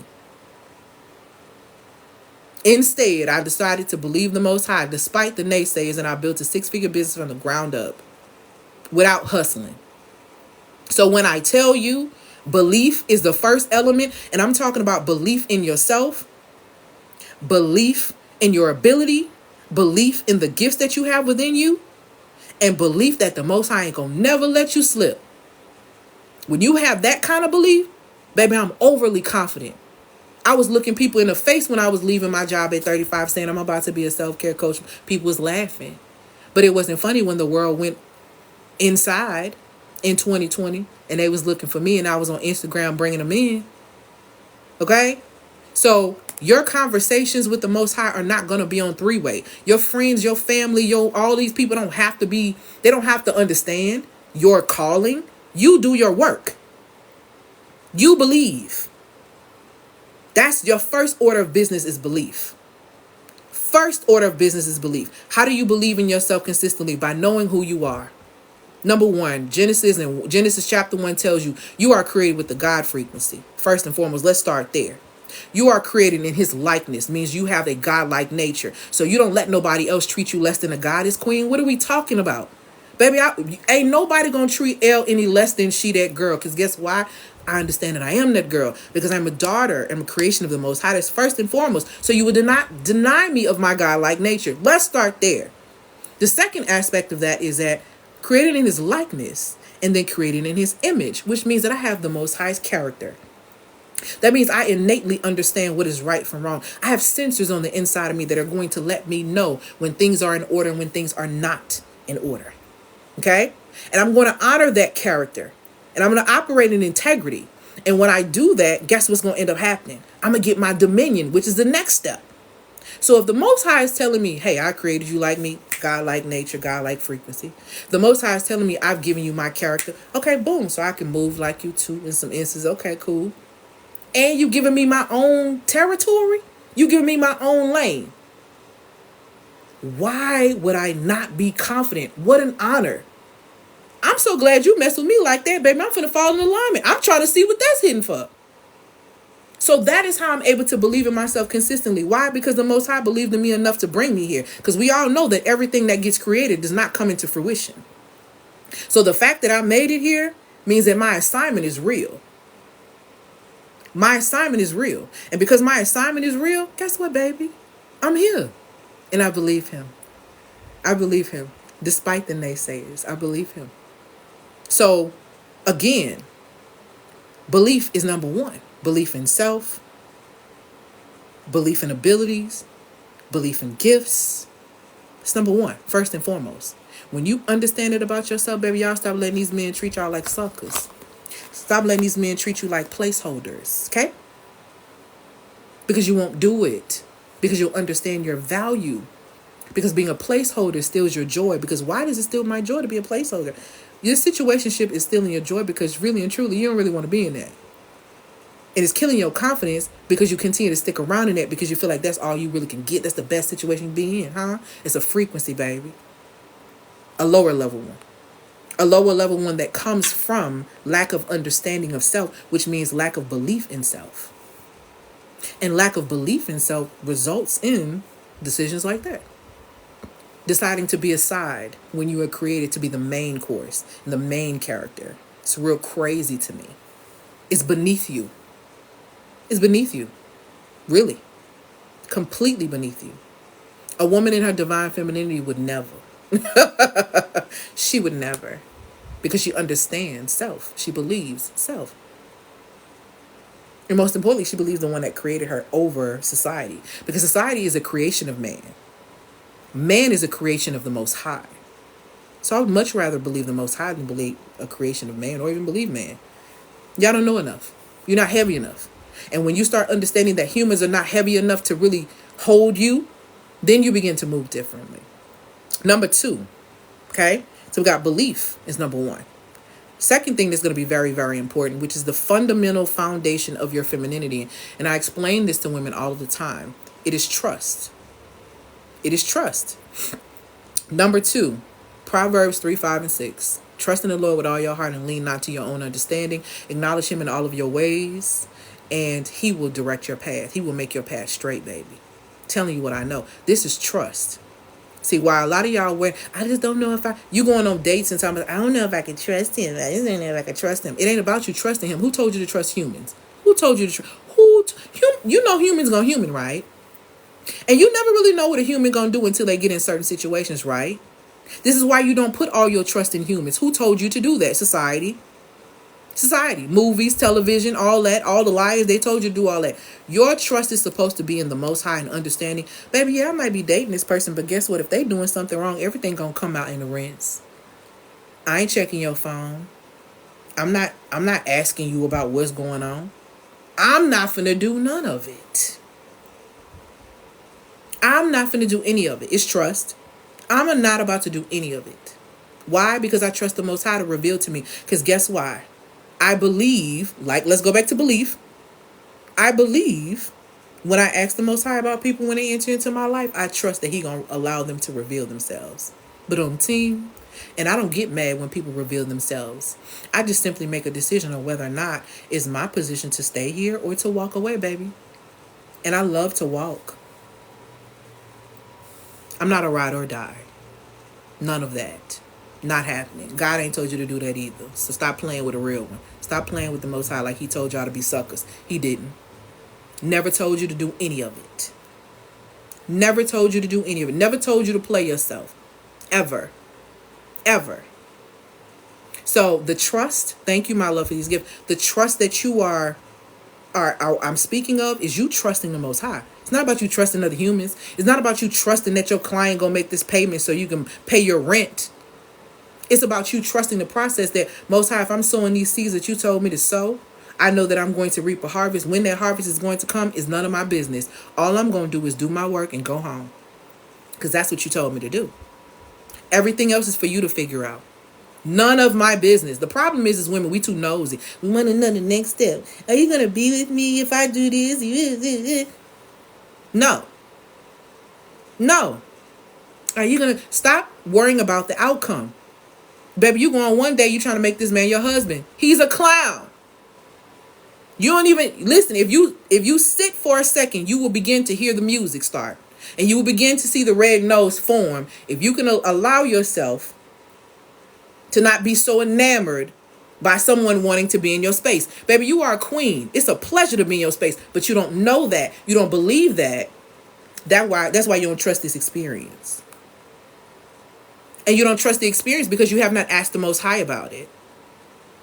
Instead, I decided to believe the Most High despite the naysayers, and I built a 6-figure business from the ground up without hustling. So when I tell you belief is the first element, and I'm talking about belief in yourself, belief in your ability, belief in the gifts that you have within you, and belief that the Most High ain't gonna never let you slip. When you have that kind of belief, baby, I'm overly confident. I was looking people in the face when I was leaving my job at 35 saying I'm about to be a self-care coach. People was laughing. But it wasn't funny when the world went inside in 2020 and they was looking for me and I was on Instagram bringing them in. Okay? So your conversations with the Most High are not going to be on 3-way. Your friends, your family, all these people don't have to understand your calling. You do your work. You believe. That's your first order of business is belief. First order of business is belief. How do you believe in yourself consistently? By knowing who you are. Number 1, Genesis chapter 1 tells you you are created with the God frequency. First and foremost, let's start there. You are created in his likeness, means you have a God-like nature. So you don't let nobody else treat you less than a goddess queen. What are we talking about? Baby, ain't nobody gonna treat Elle any less than she that girl. Because guess why? I understand that I am that girl. Because I'm a daughter and a creation of the Most High. That's first and foremost. So you would not deny me of my God-like nature. Let's start there. The second aspect of that is that created in his likeness and then created in his image, which means that I have the Most High's character. That means I innately understand what is right from wrong. I have sensors on the inside of me that are going to let me know when things are in order and when things are not in order. Okay? And I'm going to honor that character. And I'm going to operate in integrity. And when I do that, guess what's going to end up happening? I'm going to get my dominion, which is the next step. So if the Most High is telling me, hey, I created you like me, God-like nature, God-like frequency. The Most High is telling me I've given you my character. Okay, boom. So I can move like you too in some instances. Okay, cool. And you giving me my own territory? You giving me my own lane? Why would I not be confident? What an honor. I'm so glad you mess with me like that, baby. I'm finna fall in alignment. I'm trying to see what that's hitting for. So that is how I'm able to believe in myself consistently. Why? Because the Most High believed in me enough to bring me here. Because we all know that everything that gets created does not come into fruition. So the fact that I made it here means that my assignment is real. My assignment is real. And because my assignment is real, guess what, baby? I'm here. And I believe him. I believe him. Despite the naysayers, I believe him. So, again, belief is number 1. Belief in self. Belief in abilities. Belief in gifts. It's number 1, first and foremost. When you understand it about yourself, baby, y'all stop letting these men treat y'all like suckers. Stop letting these men treat you like placeholders, okay? Because you won't do it. Because you'll understand your value. Because being a placeholder steals your joy. Because why does it steal my joy to be a placeholder? Your situationship is stealing your joy because really and truly, you don't really want to be in that. And it's killing your confidence because you continue to stick around in that because you feel like that's all you really can get. That's the best situation to be in, huh? It's a frequency, baby. A lower level one. A lower level one that comes from lack of understanding of self, which means lack of belief in self. And lack of belief in self results in decisions like that. Deciding to be a side when you were created to be the main course and the main character. It's real crazy to me. It's beneath you. It's beneath you. Really. Completely beneath you. A woman in her divine femininity would never. She would never. Because she understands self. She believes self. And most importantly, she believes the one that created her over society. Because society is a creation of man. Man is a creation of the Most High. So I would much rather believe the Most High than believe a creation of man, or even believe man. Y'all don't know enough. You're not heavy enough. And when you start understanding that humans are not heavy enough to really hold you, then you begin to move differently. Number 2, okay? So we got belief is number 1. Second thing that's going to be very, very important, which is the fundamental foundation of your femininity. And I explain this to women all the time. It is trust. It is trust. Number 2, Proverbs 3, 5, and 6. Trust in the Lord with all your heart and lean not to your own understanding. Acknowledge him in all of your ways, and he will direct your path. He will make your path straight, baby. Telling you what I know. This is trust. See, while a lot of y'all I just don't know if you going on dates and talking about, I don't know if I can trust him. I just don't know if I can trust him. It ain't about you trusting him. Who told you to trust humans? Who told you to trust? You know humans gonna human, right? And you never really know what a human gonna do until they get in certain situations, right? This is why you don't put all your trust in humans. Who told you to do that? Society. Movies, television, all that, all the liars, they told you to do all that. Your trust is supposed to be in the Most High and understanding. Baby, yeah, I might be dating this person, but guess what? If they doing something wrong, everything gonna come out in the rinse. I ain't checking your phone. I'm not asking you about what's going on. I'm not finna do none of it. I'm not finna do any of it. It's trust. I'm not about to do any of it. Why? Because I trust the Most High to reveal to me. Because guess why? I believe, let's go back to belief. I believe when I ask the Most High about people when they enter into my life, I trust that he going to allow them to reveal themselves. But on team, and I don't get mad when people reveal themselves. I just simply make a decision on whether or not it's my position to stay here or to walk away, baby. And I love to walk. I'm not a ride or die. None of that. Not happening. God ain't told you to do that either. So stop playing with a real one. Stop playing with the Most High like he told y'all to be suckers. He didn't. Never told you to do any of it. Never told you to do any of it. Never told you to play yourself. Ever. Ever. So the trust, thank you, my love, for these gifts. The trust that you I'm speaking of is you trusting the Most High. It's not about you trusting other humans. It's not about you trusting that your client gonna make this payment so you can pay your rent. It's about you trusting the process that, Most High, if I'm sowing these seeds that you told me to sow, I know that I'm going to reap a harvest. When that harvest is going to come is none of my business. All I'm going to do is do my work and go home. Because that's what you told me to do. Everything else is for you to figure out. None of my business. The problem is women, we too nosy. We want to know the next step. Are you going to be with me if I do this? No. No. Are you going to stop worrying about the outcome? Baby, you go on one day, you trying to make this man your husband. He's a clown. You don't even listen. If you sit for a second, you will begin to hear the music start. And you will begin to see the red nose form. If you can allow yourself to not be so enamored by someone wanting to be in your space. Baby, you are a queen. It's a pleasure to be in your space. But you don't know that. You don't believe that. That's why you don't trust this experience. And you don't trust the experience because you have not asked the Most High about it.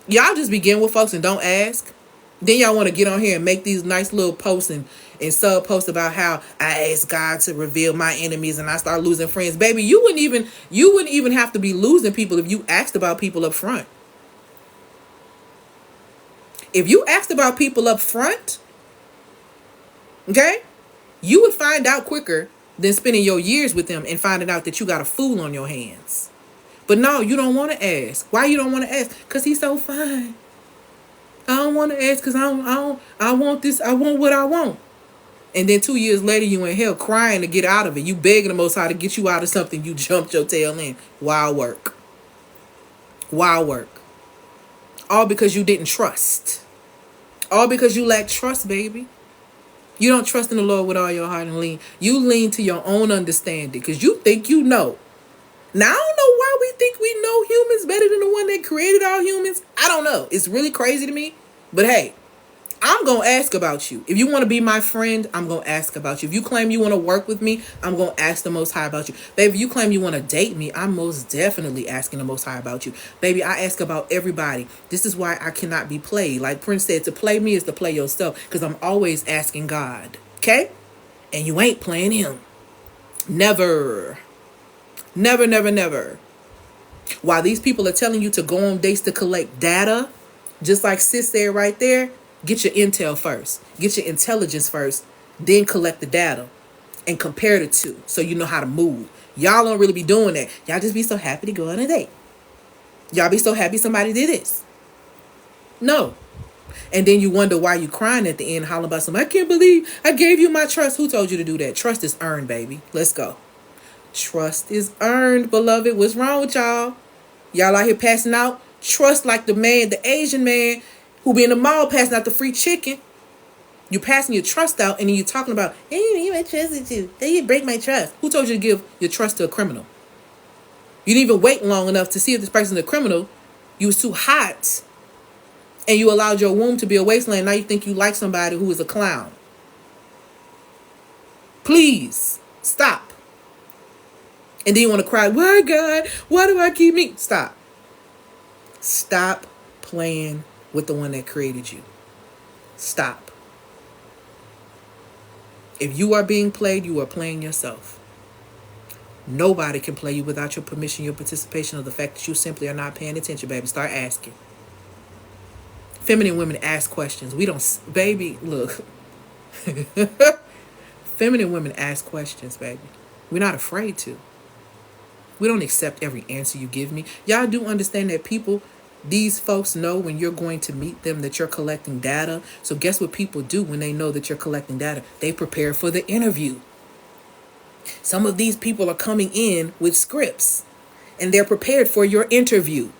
Y'all just begin with folks and don't ask. Then y'all want to get on here and make these nice little posts and sub posts about how I asked God to reveal my enemies and I start losing friends. Baby, you wouldn't even have to be losing people if you asked about people up front. If you asked about people up front, okay, you would find out quicker than spending your years with them and finding out that you got a fool on your hands. But no, you don't want to ask. Why you don't want to ask? Because he's so fine. I don't want to ask because I want this. I want what I want. And then 2 years later, you in hell crying to get out of it. You begging the Most High to get you out of something you jumped your tail in. Wild work. Wild work. All because you didn't trust. All because you lack trust, baby. You don't trust in the Lord with all your heart and lean. You lean to your own understanding because you think you know. Now, I don't know why we think we know humans better than the one that created all humans. I don't know. It's really crazy to me. But hey, I'm going to ask about you. If you want to be my friend, I'm going to ask about you. If you claim you want to work with me, I'm going to ask the Most High about you. Baby, if you claim you want to date me, I'm most definitely asking the Most High about you. Baby, I ask about everybody. This is why I cannot be played. Like Prince said, to play me is to play yourself, because I'm always asking God. Okay? And you ain't playing him. Never. Never, never, never. While these people are telling you to go on dates to collect data, just like sis said right there, get your intel first. Get your intelligence first. Then collect the data and compare the two so you know how to move. Y'all don't really be doing that. Y'all just be so happy to go on a date. Y'all be so happy somebody did this. No. And then you wonder why you crying at the end, hollering about something. I can't believe I gave you my trust. Who told you to do that? Trust is earned, baby. Let's go. Trust is earned, beloved. What's wrong with y'all? Y'all out here passing out trust like the Asian man who be in the mall passing out the free chicken. You passing your trust out, and then you talking about, hey, I trusted you. Then you break my trust. Who told you to give your trust to a criminal? You didn't even wait long enough to see if this person's a criminal. You was too hot, and you allowed your womb to be a wasteland. Now you think you like somebody who is a clown. Please stop. And then you want to cry, why God? Why do I keep me? Stop. Stop playing with the one that created you. Stop. If you are being played, you are playing yourself. Nobody can play you without your permission, your participation, or the fact that you simply are not paying attention, baby. Start asking. Feminine women ask questions. We don't, baby, look. Feminine women ask questions, baby. We're not afraid to. We don't accept every answer you give me. Y'all do understand that these folks know when you're going to meet them that you're collecting data. So guess what people do when they know that you're collecting data? They prepare for the interview. Some of these people are coming in with scripts and they're prepared for your interview.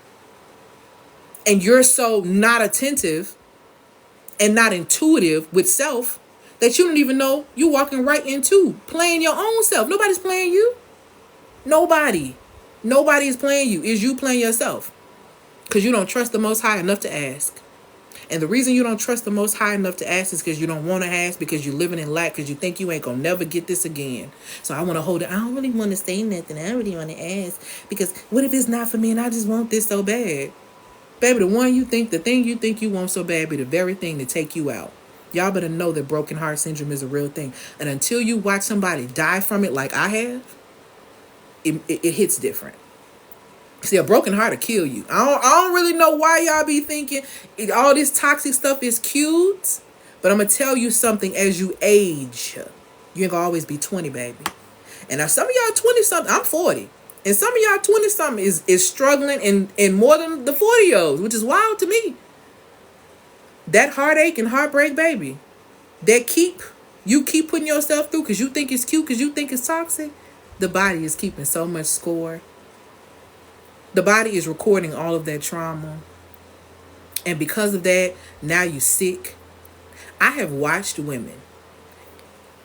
And you're so not attentive and not intuitive with self that you don't even know you're walking right into playing your own self. Nobody's playing you. Nobody is playing you. Is you playing yourself? Because you don't trust the Most High enough to ask. And the reason you don't trust the Most High enough to ask is because you don't want to ask, because you're living in lack, because you think you ain't going to never get this again. So I want to hold it. I don't really want to say nothing. I really want to ask, because what if it's not for me and I just want this so bad? Baby, the thing you think you want so bad be the very thing to take you out. Y'all better know that broken heart syndrome is a real thing. And until you watch somebody die from it like I have, it hits different. See, a broken heart will kill you. I don't really know why y'all be thinking all this toxic stuff is cute. But I'm going to tell you something. As you age, you ain't going to always be 20, baby. And now some of y'all 20-something, I'm 40. And some of y'all 20-something is struggling in more than the 40-year-olds, which is wild to me. That heartache and heartbreak, baby, you keep putting yourself through because you think it's cute, because you think it's toxic. The body is keeping so much score. The body is recording all of that trauma. And because of that, now you're sick. I have watched women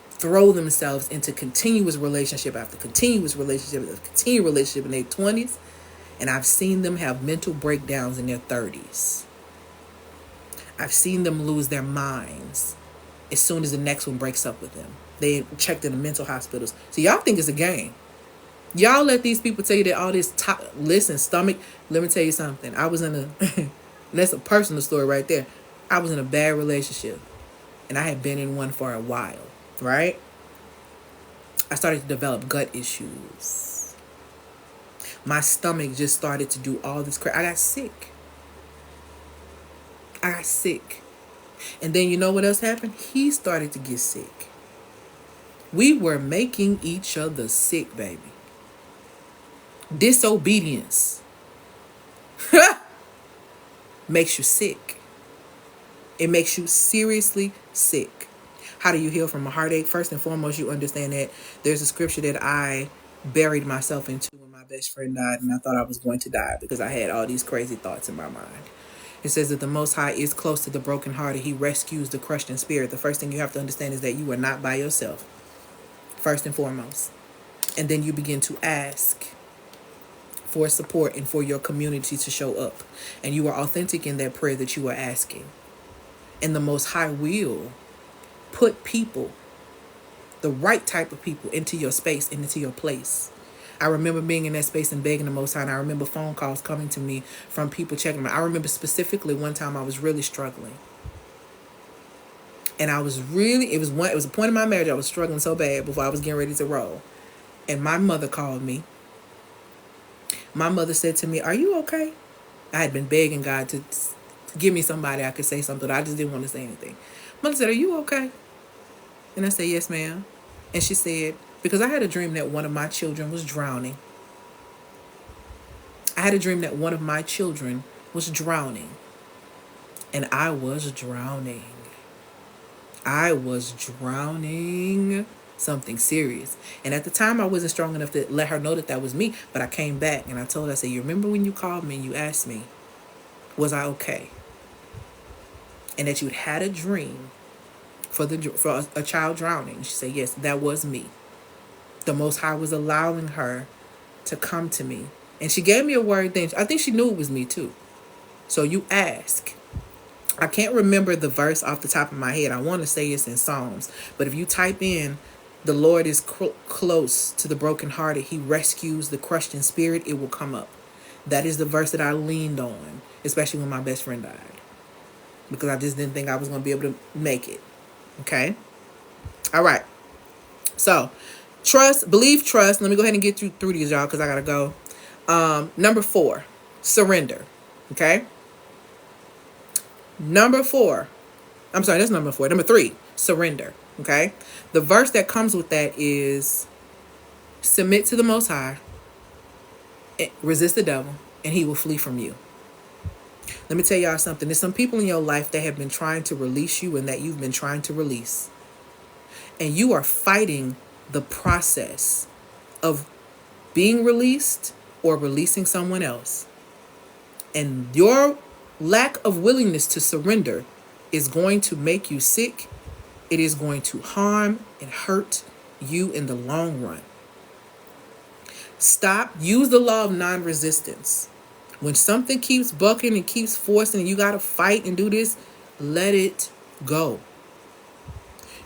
throw themselves into continuous relationship after continuous relationship after continuous relationship in their 20s. And I've seen them have mental breakdowns in their 30s. I've seen them lose their minds as soon as the next one breaks up with them. They checked in the mental hospitals. So y'all think it's a game. Y'all let these people tell you that all this listen, stomach. Let me tell you something. I was in a, that's a personal story right there. I was in a bad relationship. And I had been in one for a while. Right? I started to develop gut issues. My stomach just started to do all this crap. I got sick. And then you know what else happened? He started to get sick. We were making each other sick, baby. Disobedience makes you sick. It makes you seriously sick. How do you heal from a heartache? First and foremost, you understand that there's a scripture that I buried myself into when my best friend died, and I thought I was going to die because I had all these crazy thoughts in my mind. It says that the Most High is close to the brokenhearted. He rescues the crushed in spirit. The first thing you have to understand is that you are not by yourself. First and foremost. And then you begin to ask for support and for your community to show up. And you are authentic in that prayer that you are asking. And the Most High will put people, the right type of people, into your space and into your place. I remember being in that space and begging the Most High, and I remember phone calls coming to me from people checking me. I remember specifically one time I was really struggling. And it was a point in my marriage I was struggling so bad before I was getting ready to roll. And my mother called me. My mother said to me, "Are you okay?" I had been begging God to give me somebody I could say something. I just didn't want to say anything. Mother said, "Are you okay?" And I said, "Yes, ma'am." And she said, because I had a dream that one of my children was drowning. I had a dream that one of my children was drowning. And I was drowning. I was drowning. Something serious. And at the time, I wasn't strong enough to let her know that that was me. But I came back and I told her, I said, "You remember when you called me and you asked me, was I okay? And that you'd had a dream for a child drowning." She said, "Yes, that was me." The Most High was allowing her to come to me. And she gave me a word then. I think she knew it was me too. So you ask. I can't remember the verse off the top of my head. I want to say it's in Psalms. But if you type in, "The Lord is close to the brokenhearted. He rescues the crushed in spirit," it will come up. That is the verse that I leaned on, especially when my best friend died. Because I just didn't think I was going to be able to make it. Okay? All right. So, trust, believe, trust. Let me go ahead and get through these, y'all, because I got to go. Number 4, surrender. Okay? Number 4. I'm sorry, that's number 4. Number 3, surrender. Okay? The verse that comes with that is submit to the Most High, resist the devil, and he will flee from you. Let me tell y'all something. There's some people in your life that have been trying to release you and that you've been trying to release. And you are fighting the process of being released or releasing someone else. And your lack of willingness to surrender is going to make you sick. It is going to harm and hurt you in the long run. Stop. Use the law of non-resistance. When something keeps bucking and keeps forcing and you got to fight and do this, let it go.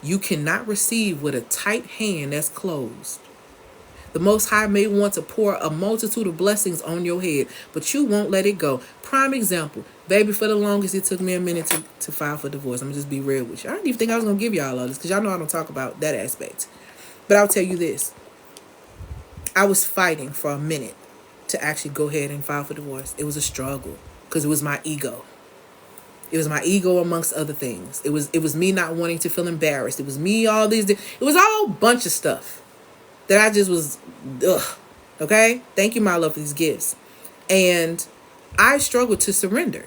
You cannot receive with a tight hand that's closed. The Most High may want to pour a multitude of blessings on your head, but you won't let it go. Prime example, baby, for the longest, it took me a minute to file for divorce. I'm going to just be real with you. I didn't even think I was going to give y'all all this because y'all know I don't talk about that aspect. But I'll tell you this. I was fighting for a minute to actually go ahead and file for divorce. It was a struggle because it was my ego. It was my ego amongst other things. It was me not wanting to feel embarrassed. It was me it was all bunch of stuff that I just was, okay? Thank you, my love, for these gifts. And I struggled to surrender.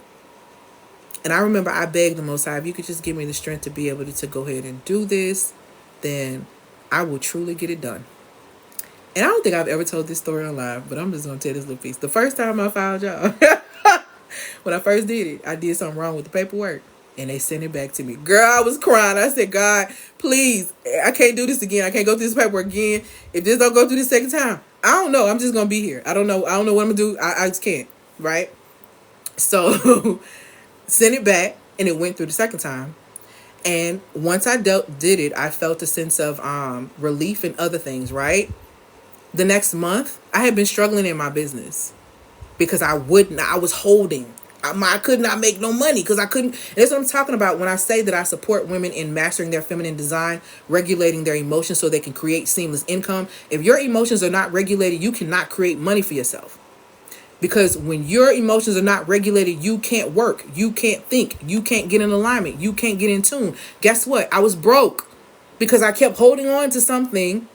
And I remember I begged the Most High, if you could just give me the strength to be able to go ahead and do this, then I will truly get it done. And I don't think I've ever told this story on live, but I'm just going to tell this little piece. The first time I filed, y'all, when I first did it, I did something wrong with the paperwork. And they sent it back to me. Girl, I was crying. I said, "God, please, I can't do this again. I can't go through this paperwork again. If this don't go through the second time, I don't know. I'm just going to be here. I don't know what I'm going to do. I just can't." Right? So, sent it back, and it went through the second time. And once I did it, I felt a sense of relief and other things, right? The next month, I had been struggling in my business because I was holding. I could not make no money because I couldn't. And that's what I'm talking about when I say that I support women in mastering their feminine design, regulating their emotions so they can create seamless income. If your emotions are not regulated, you cannot create money for yourself. Because when your emotions are not regulated, you can't work. You can't think. You can't get in alignment. You can't get in tune. Guess what? I was broke because I kept holding on to something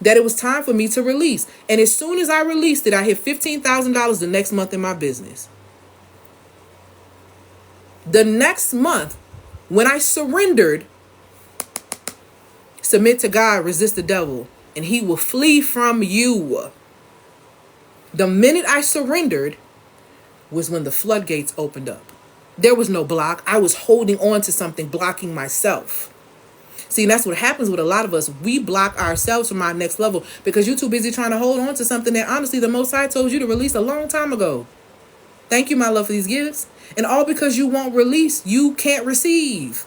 that it was time for me to release. And as soon as I released it, I hit $15,000 the next month in my business. The next month, when I surrendered, submit to God, resist the devil, and he will flee from you. The minute I surrendered was when the floodgates opened up. There was no block. I was holding on to something, blocking myself. See, that's what happens with a lot of us. We block ourselves from our next level because you're too busy trying to hold on to something that honestly the Most High told you to release a long time ago. Thank you, my love, for these gifts. And all because you won't release, you can't receive.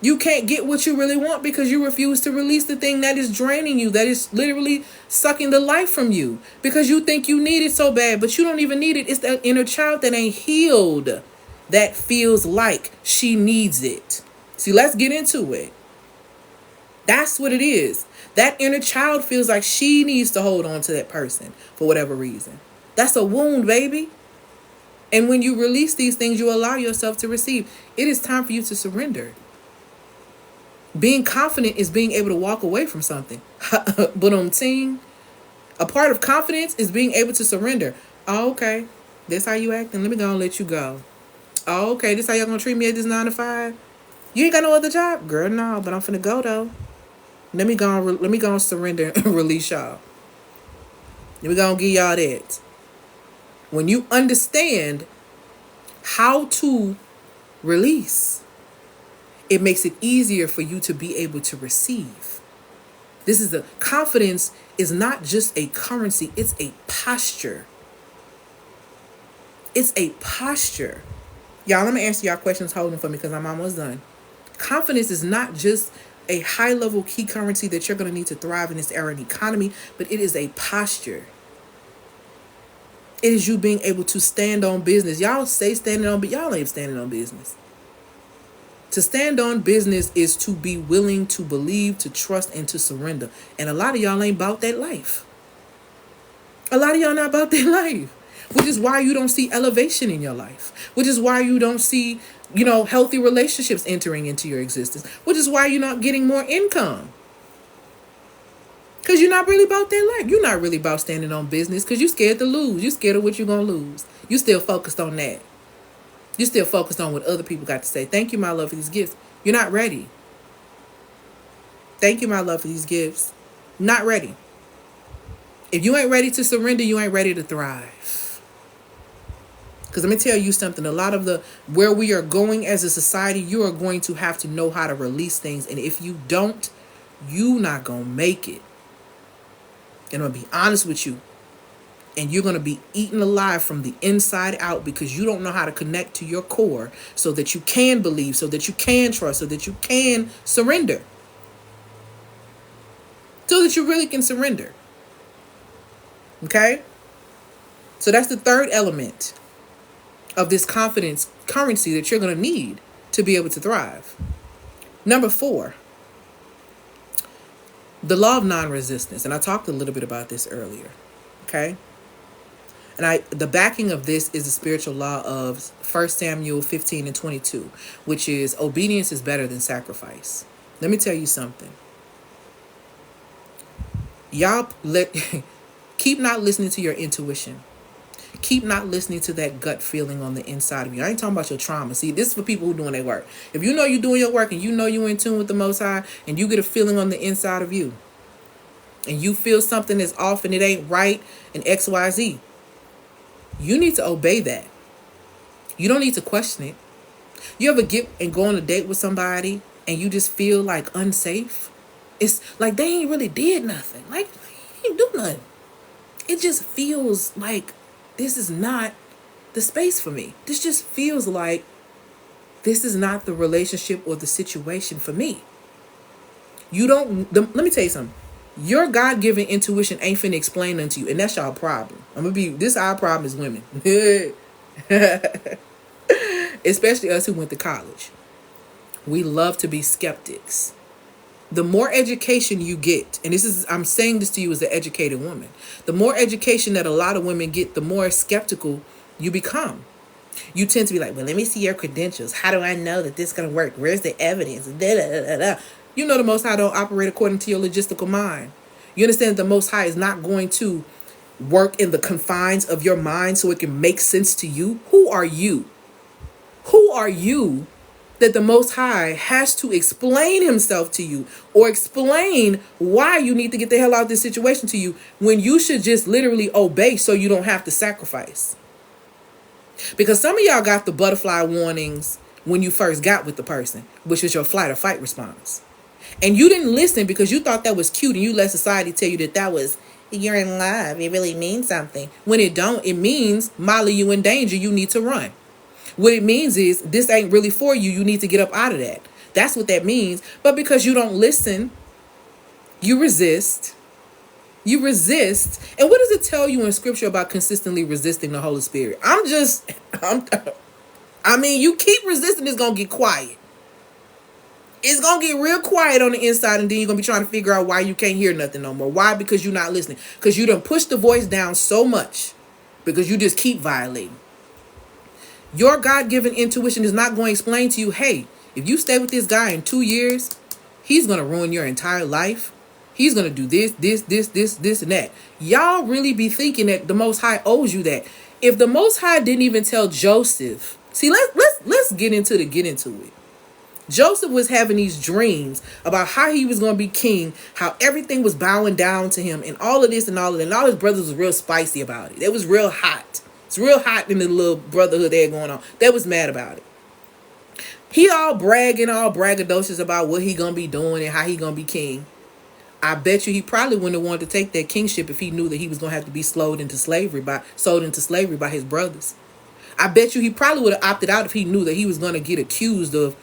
You can't get what you really want because you refuse to release the thing that is draining you, that is literally sucking the life from you, because you think you need it so bad, but you don't even need it. It's that inner child that ain't healed that feels like she needs it. See, let's get into it. That's what it is. That inner child feels like she needs to hold on to that person for whatever reason. That's a wound, baby. And when you release these things, you allow yourself to receive. It is time for you to surrender. Being confident is being able to walk away from something. But on team, a part of confidence is being able to surrender. Oh, okay. This how you acting? Let me go and let you go. Oh, okay. This how y'all gonna treat me at this 9 to 5? You ain't got no other job? Girl, no, but I'm finna go though. Let me go and surrender and release y'all. Let me go and give y'all that. When you understand how to release, it makes it easier for you to be able to receive. This is the confidence is not just a currency, it's a posture. It's a posture. Y'all, let me answer y'all questions holding for me because I'm almost done. Confidence is not just a high level key currency that you're going to need to thrive in this era and economy, but it is a posture. It is you being able to stand on business. Y'all say standing on, but y'all ain't standing on business. To stand on business is to be willing to believe, to trust, and to surrender. And a lot of y'all ain't about that life. A lot of y'all not about that life. Which is why you don't see elevation in your life. Which is why you don't see, healthy relationships entering into your existence. Which is why you're not getting more income. Because you're not really about that life. You're not really about standing on business because you're scared to lose. You're scared of what you're going to lose. You still focused on that. You're still focused on what other people got to say. Thank you, my love, for these gifts. You're not ready. Thank you, my love, for these gifts. Not ready. If you ain't ready to surrender, you ain't ready to thrive. Because let me tell you something. A lot of where we are going as a society, you are going to have to know how to release things. And if you don't, you not going to make it. And I'm going to be honest with you. And you're going to be eaten alive from the inside out because you don't know how to connect to your core so that you can believe, so that you can trust, so that you can surrender. So that you really can surrender. Okay? So that's the third element of this confidence currency that you're going to need to be able to thrive. Number 4, the law of non-resistance. And I talked a little bit about this earlier. Okay? And the backing of this is the spiritual law of 1 Samuel 15 and 22, which is obedience is better than sacrifice. Let me tell you something. Y'all keep not listening to your intuition. Keep not listening to that gut feeling on the inside of you. I ain't talking about your trauma. See, this is for people who are doing their work. If you know you're doing your work and you know you're in tune with the Most High and you get a feeling on the inside of you and you feel something is off and it ain't right and XYZ, you need to obey that. You don't need to question it. You ever get and go on a date with somebody and you just feel like unsafe? It's like they ain't really did nothing. Like they ain't do nothing. It just feels like this is not the space for me. This just feels like this is not the relationship or the situation for me. Let me tell you something. Your God-given intuition ain't finna explain unto you, and that's y'all problem. Our problem is women. Especially us who went to college. We love to be skeptics. The more education you get, and I'm saying this to you as an educated woman, the more education that a lot of women get, the more skeptical you become. You tend to be like, well, let me see your credentials. How do I know that this is going to work? Where's the evidence? Da, da, da, da. You know the Most High don't operate according to your logistical mind. You understand that the Most High is not going to work in the confines of your mind so it can make sense to you. Who are you? Who are you that the Most High has to explain himself to you or explain why you need to get the hell out of this situation to you when you should just literally obey so you don't have to sacrifice? Because some of y'all got the butterfly warnings when you first got with the person, which was your flight or fight response. And you didn't listen because you thought that was cute and you let society tell you that was you're in love. It really means something. When it don't, it means, Molly, you in danger. You need to run. What it means is this ain't really for you. You need to get up out of that. That's what that means. But because you don't listen, you resist. You resist. And what does it tell you in scripture about consistently resisting the Holy Spirit? I mean, you keep resisting, it's going to get quiet. It's going to get real quiet on the inside, and then you're going to be trying to figure out why you can't hear nothing no more. Why? Because you're not listening. Because you done pushed the voice down so much. Because you just keep violating. Your God-given intuition is not going to explain to you, hey, if you stay with this guy in 2 years, he's going to ruin your entire life. He's going to do this, and that. Y'all really be thinking that the Most High owes you that. If the Most High didn't even tell Joseph, see, let's get into it. Joseph was having these dreams about how he was going to be king, how everything was bowing down to him, and all of this and all of that. And all his brothers was real spicy about it. It was real hot. It's real hot in the little brotherhood they had going on. They was mad about it. He all bragging, all braggadocious about what he going to be doing and how he going to be king. I bet you he probably wouldn't have wanted to take that kingship if he knew that he was going to have to be sold into slavery by his brothers. I bet you he probably would have opted out if he knew that he was going to get accused of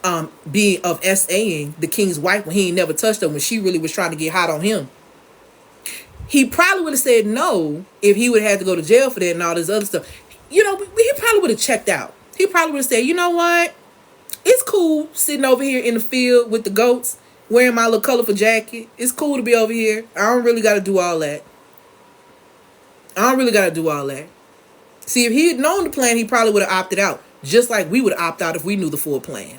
SAing the king's wife when he ain't never touched her, when she really was trying to get hot on him. He probably would have said no if he would have had to go to jail for that and all this other stuff. He probably would have checked out. He probably would have said, you know what? It's cool sitting over here in the field with the goats, wearing my little colorful jacket. It's cool to be over here. I don't really got to do all that. See, if he had known the plan, he probably would have opted out. Just like we would opt out if we knew the full plan.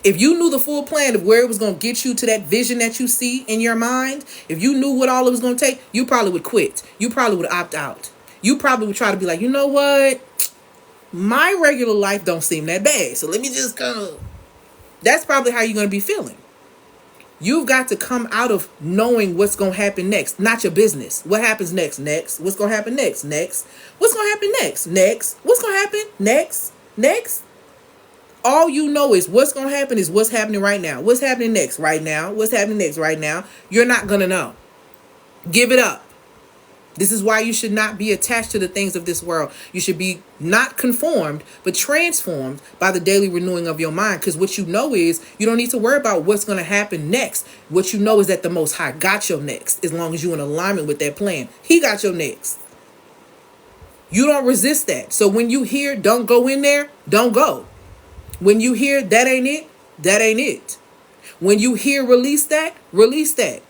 If you knew the full plan of where it was going to get you to that vision that you see in your mind, if you knew what all it was going to take, you probably would quit. You probably would opt out. You probably would try to be like, you know what? My regular life don't seem that bad. So let me just go. That's probably how you're going to be feeling. You've got to come out of knowing what's going to happen next, not your business. What happens next? Next. What's going to happen next? Next. What's going to happen next? Next. What's going to happen next? Next. All you know is what's going to happen is what's happening right now. What's happening next right now? What's happening next right now? You're not going to know. Give it up. This is why you should not be attached to the things of this world. You should be not conformed, but transformed by the daily renewing of your mind. Because what you know is you don't need to worry about what's going to happen next. What you know is that the Most High got your next, as long as you're in alignment with that plan. He got your next. You don't resist that. So when you hear don't go in there, don't go. When you hear that ain't it, that ain't it. When you hear release that, release that.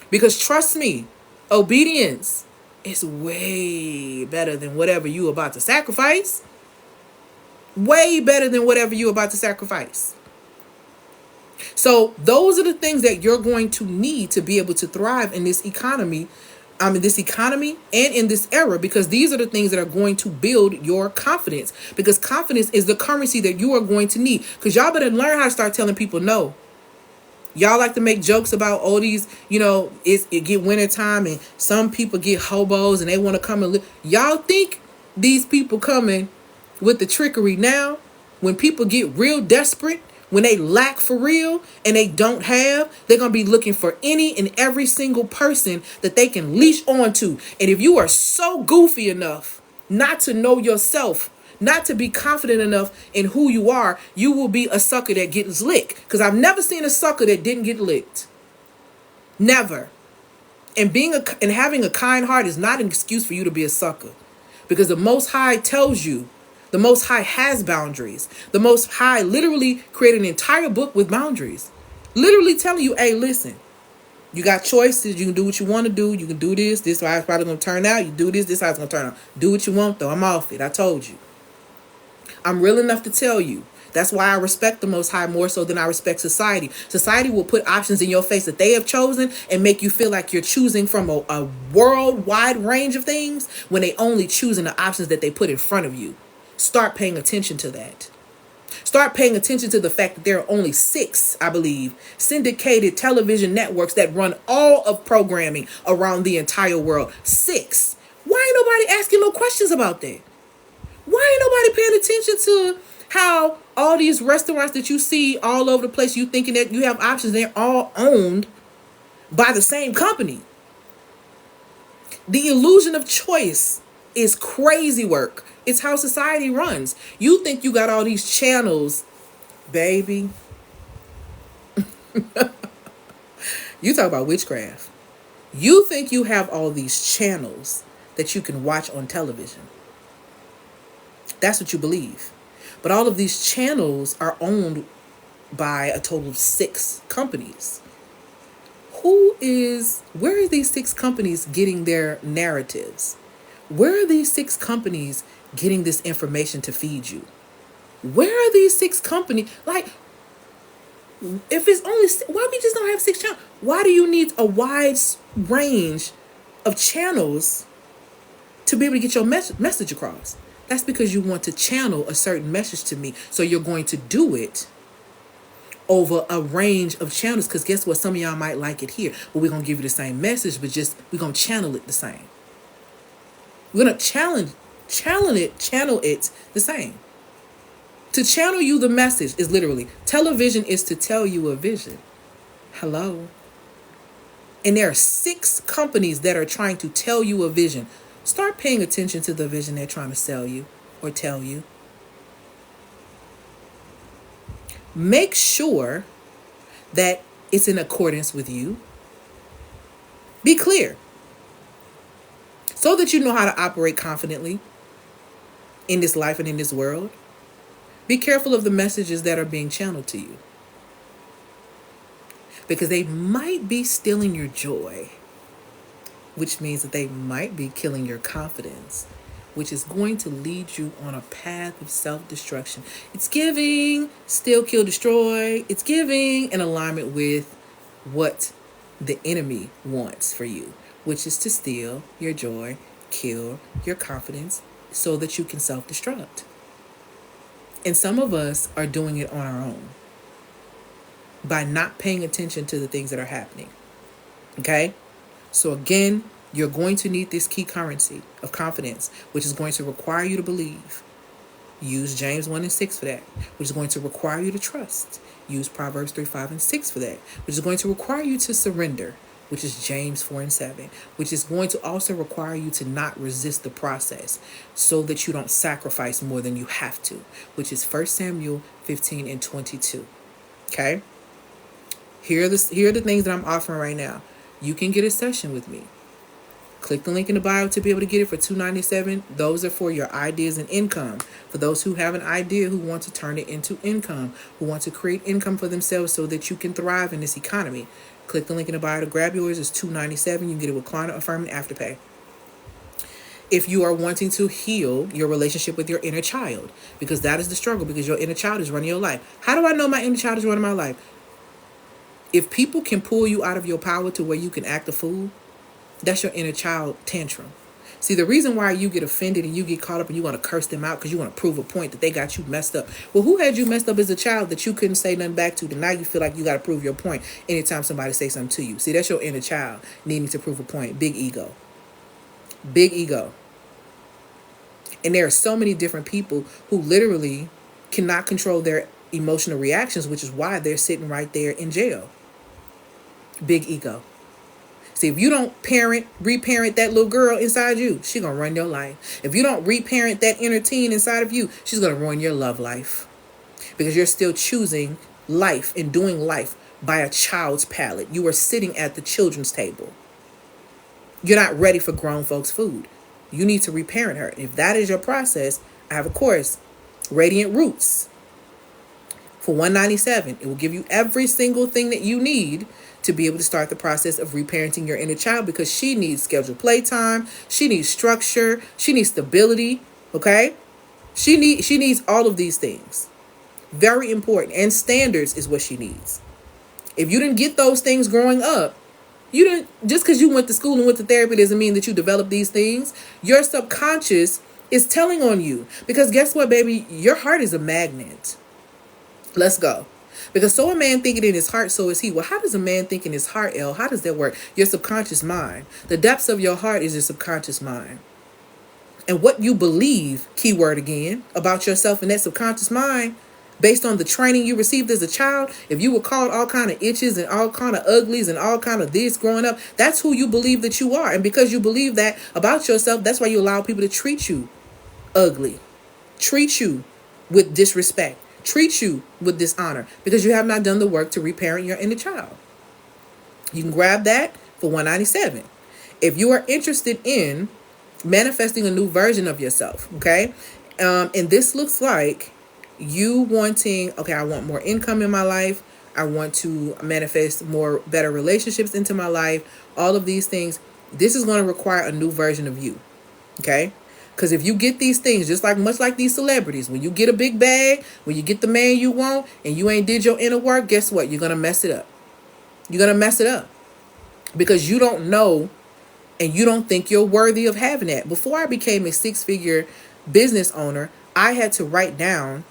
Because trust me, obedience is way better than whatever you about to sacrifice. Way better than whatever you about to sacrifice. So those are the things that you're going to need to be able to thrive in this economy. In this economy and in this era, because these are the things that are going to build your confidence, because confidence is the currency that you are going to need. Because y'all better learn how to start telling people no. Y'all like to make jokes about all these, it get winter time and some people get hobos and they want to come and live. Y'all think these people coming with the trickery now, when people get real desperate, when they lack for real and they don't have, they're going to be looking for any and every single person that they can leash onto. And if you are so goofy enough not to know yourself, not to be confident enough in who you are, you will be a sucker that gets licked. Because I've never seen a sucker that didn't get licked. Never. And having a kind heart is not an excuse for you to be a sucker. Because the Most High tells you, the Most High has boundaries. The Most High literally created an entire book with boundaries. Literally telling you, hey, listen, you got choices. You can do what you want to do. You can do this. This is how it's probably going to turn out. You do this. This is how it's going to turn out. Do what you want, though. I'm off it. I told you. I'm real enough to tell you. That's why I respect the Most High more so than I respect society. Society will put options in your face that they have chosen and make you feel like you're choosing from a worldwide range of things when they only choosing the options that they put in front of you. Start paying attention to that. Start paying attention to the fact that there are only 6, I believe, syndicated television networks that run all of programming around the entire world. 6. Why ain't nobody asking no questions about that? Why ain't nobody paying attention to how all these restaurants that you see all over the place, you thinking that you have options, they're all owned by the same company? The illusion of choice is crazy work. It's how society runs. You think you got all these channels, baby. You talk about witchcraft. You think you have all these channels that you can watch on television. That's what you believe. But all of these channels are owned by a total of 6 companies. Where are these 6 companies getting their narratives? Where are these 6 companies getting this information to feed you? Where are these 6 companies? Like, if it's only, why we just don't have 6 channels? Why do you need a wide range of channels to be able to get your message across? That's because you want to channel a certain message to me. So you're going to do it over a range of channels, because guess what? Some of y'all might like it here, but we're going to give you the same message, but just we're going to channel it the same. We're going to channel it the same. To channel you the message is literally, television is to tell you a vision. Hello. And there are 6 companies that are trying to tell you a vision. Start paying attention to the vision they're trying to sell you or tell you. Make sure that it's in accordance with you. Be clear, so that you know how to operate confidently in this life and in this world. Be careful of the messages that are being channeled to you, because they might be stealing your joy, which means that they might be killing your confidence, which is going to lead you on a path of self-destruction. It's giving steal, kill, destroy. It's giving in alignment with what the enemy wants for you, which is to steal your joy, kill your confidence, so that you can self-destruct. And some of us are doing it on our own by not paying attention to the things that are happening. Okay? So again, you're going to need this key currency of confidence, which is going to require you to believe. Use James 1 and 6 for that, which is going to require you to trust. Use Proverbs 3, 5, and 6 for that, which is going to require you to surrender, which is James 4 and 7, which is going to also require you to not resist the process so that you don't sacrifice more than you have to, which is 1 Samuel 15 and 22. Okay? Here are the things that I'm offering right now. You can get a session with me. Click the link in the bio to be able to get it for $297. Those are for your ideas and income. For those who have an idea, who want to turn it into income, who want to create income for themselves so that you can thrive in this economy. Click the link in the bio to grab yours. It's $297. You can get it with Klarna, Affirm, and Afterpay. If you are wanting to heal your relationship with your inner child, because that is the struggle, because your inner child is running your life. How do I know my inner child is running my life? If people can pull you out of your power to where you can act a fool, that's your inner child tantrum. See, the reason why you get offended and you get caught up and you want to curse them out because you want to prove a point that they got you messed up. Well, who had you messed up as a child that you couldn't say nothing back to? That now you feel like you got to prove your point anytime somebody say something to you. See, that's your inner child needing to prove a point. Big ego. Big ego. And there are so many different people who literally cannot control their emotional reactions, which is why they're sitting right there in jail. Big ego. See, if you don't reparent that little girl inside you, she's going to run your life. If you don't reparent that inner teen inside of you, she's going to ruin your love life. Because you're still choosing life and doing life by a child's palate. You are sitting at the children's table. You're not ready for grown folks' food. You need to reparent her. If that is your process, I have a course, Radiant Roots, for $197. It will give you every single thing that you need to be able to start the process of reparenting your inner child, because she needs scheduled playtime, she needs structure, she needs stability, okay? She needs all of these things. Very important. And standards is what she needs. If you didn't get those things growing up, you didn't, just because you went to school and went to therapy doesn't mean that you developed these things. Your subconscious is telling on you, because guess what, baby? Your heart is a magnet. Let's go. Because so a man thinking in his heart, so is he. Well, how does a man think in his heart, El? How does that work? Your subconscious mind. The depths of your heart is your subconscious mind. And what you believe, keyword again, about yourself in that subconscious mind, Based on the training you received as a child, if you were called all kind of itches and all kind of uglies and all kind of this growing up, that's who you believe that you are. And because you believe that about yourself, that's why you allow people to treat you ugly, treat you with disrespect, treat you with dishonor, because you have not done the work to reparent your inner child. You can grab that for $197. If you are interested in manifesting a new version of yourself, okay, and this looks like you wanting, okay, I want more income in my life, I want to manifest better relationships into my life, all of these things, this is going to require a new version of you, okay? Because if you get these things, just like much like these celebrities, when you get a big bag, when you get the man you want, and you ain't did your inner work, guess what? You're going to mess it up. You're going to mess it up because you don't know and you don't think you're worthy of having that. Before I became a six-figure business owner, I had to write down,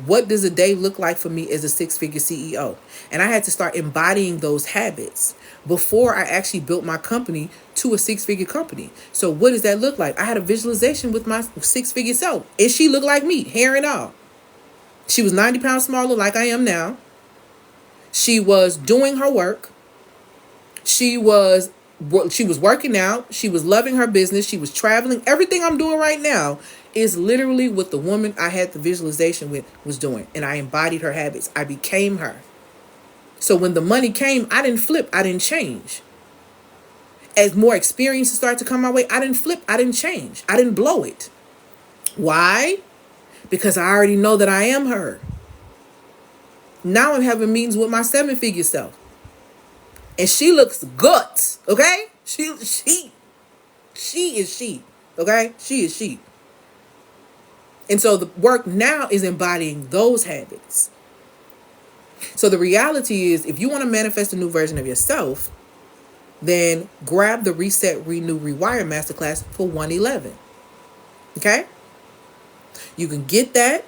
what does a day look like for me as a six-figure CEO? And I had to start embodying those habits before I actually built my company to a six-figure company. So what does that look like? I had a visualization with my six-figure self. And she looked like me, hair and all. She was 90 pounds smaller like I am now. She was doing her work. She was working out. She was loving her business. She was traveling. Everything I'm doing right now is literally what the woman I had the visualization with was doing. And I embodied her habits. I became her. So when the money came, I didn't flip. I didn't change. As more experiences started to come my way, I didn't flip. I didn't change. I didn't blow it. Why? Because I already know that I am her. Now I'm having meetings with my seven-figure self. And she looks good. Okay? She is she. Okay? She is she. And so the work now is embodying those habits. So the reality is, if you want to manifest a new version of yourself, then grab the Reset, Renew, Rewire Masterclass for $111. Okay? You can get that.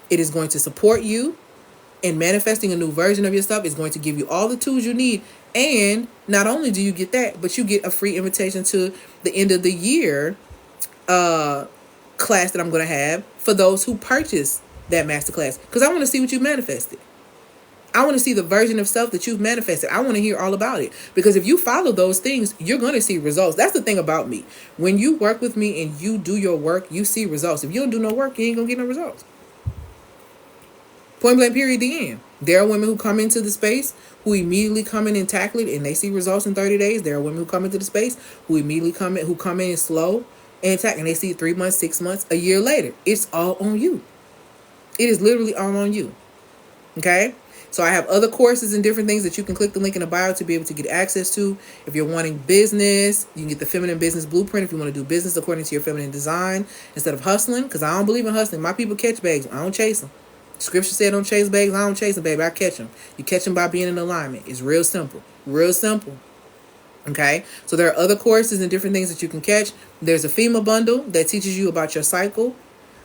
It is going to support you in manifesting a new version of yourself. It's going to give you all the tools you need. And not only do you get that, but you get a free invitation to the end of the year class that I'm going to have for those who purchase that masterclass. Because I want to see what you manifested. I want to see the version of self that you've manifested. I want to hear all about it. Because if you follow those things, you're going to see results. That's the thing about me. When you work with me and you do your work, you see results. If you don't do no work, you ain't going to get no results. Point blank, period, the end. There are women who come into the space who immediately come in and tackle it and they see results in 30 days. There are women who come into the space who immediately come in and slow and attack, and they see it 3 months, 6 months, a year later. It's all on you. It is literally all on you. Okay? So I have other courses and different things that you can click the link in the bio to be able to get access to. If you're wanting business, you can get the Feminine Business Blueprint if you want to do business according to your feminine design instead of hustling, because I don't believe in hustling. My people catch bags. I don't chase them. Scripture said don't chase bags. I don't chase them, baby. I catch them. You catch them by being in alignment. It's real simple. Real simple. Okay? So there are other courses and different things that you can catch. There's a FEMA bundle that teaches you about your cycle.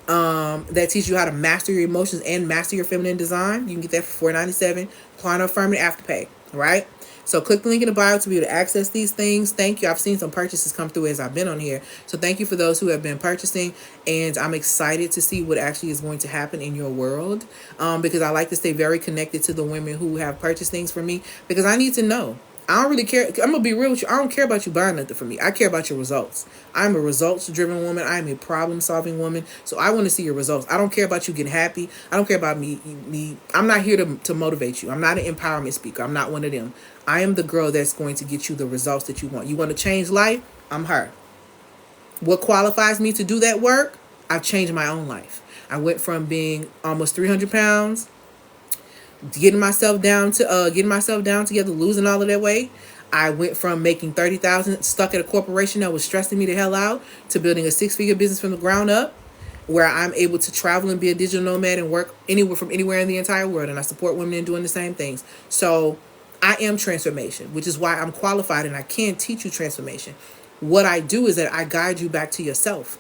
That teaches you how to master your emotions and master your feminine design. You can get that for $497. Client affirming afterpay. All right? So click the link in the bio to be able to access these things. Thank you. I've seen some purchases come through as I've been on here. So thank you for those who have been purchasing. And I'm excited to see what actually is going to happen in your world. Because I like to stay very connected to the women who have purchased things for me. Because I need to know. I don't really care. I'm going to be real with you. I don't care about you buying nothing from me. I care about your results. I'm a results-driven woman. I'm a problem-solving woman. So I want to see your results. I don't care about you getting happy. I don't care about me. I'm not here to motivate you. I'm not an empowerment speaker. I'm not one of them. I am the girl that's going to get you the results that you want. You want to change life? I'm her. What qualifies me to do that work? I've changed my own life. I went from being almost 300 pounds, getting myself down together, losing all of that weight. I went from making $30,000 stuck at a corporation that was stressing me the hell out to building a six-figure business from the ground up, where I'm able to travel and be a digital nomad and work anywhere in the entire world. And I support women in doing the same things. So I am transformation, which is why I'm qualified and I can teach you transformation. What I do is that I guide you back to yourself.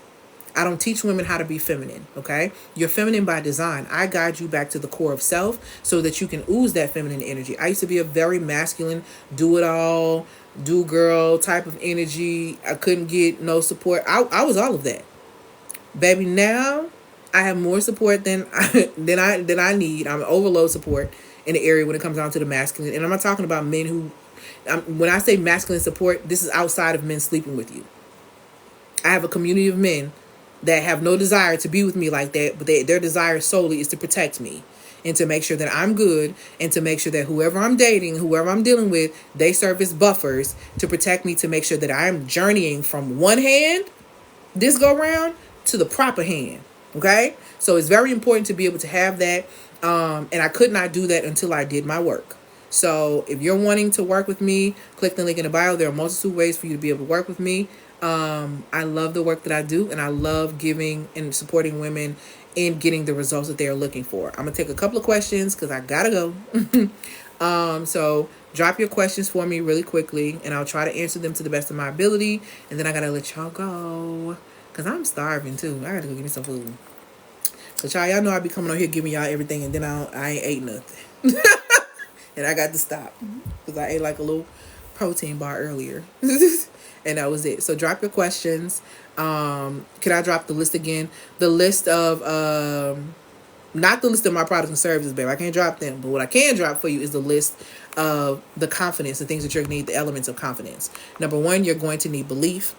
I don't teach women how to be feminine, okay? You're feminine by design. I guide you back to the core of self so that you can ooze that feminine energy. I used to be a very masculine, do-it-all, do-girl type of energy. I couldn't get no support. I was all of that. Baby, now I have more support than I need. I'm overload support in the area when it comes down to the masculine. And I'm not talking about men who, when I say masculine support, this is outside of men sleeping with you. I have a community of men that have no desire to be with me like that, but their desire solely is to protect me and to make sure that I'm good, and to make sure that whoever I'm dating, whoever I'm dealing with, they serve as buffers to protect me, to make sure that I'm journeying from one hand this go round to the proper hand. Okay? So it's very important to be able to have that. And I could not do that until I did my work. So if you're wanting to work with me, click the link in the bio. There are multiple ways for you to be able to work with me. I love the work that I do, and I love giving and supporting women in getting the results that they are looking for. I'm gonna take a couple of questions because I gotta go. So drop your questions for me really quickly, and I'll try to answer them to the best of my ability. And then I gotta let y'all go because I'm starving too. I gotta go get me some food. So y'all know I be coming on here giving y'all everything, and then I ain't ate nothing, and I got to stop because I ate like a little protein bar earlier. And that was it. So drop your questions. Can I drop the list again? The list of not the list of my products and services, babe. I can't drop them. But what I can drop for you is the list of the confidence, the things that you're going to need, the elements of confidence. Number one, you're going to need belief.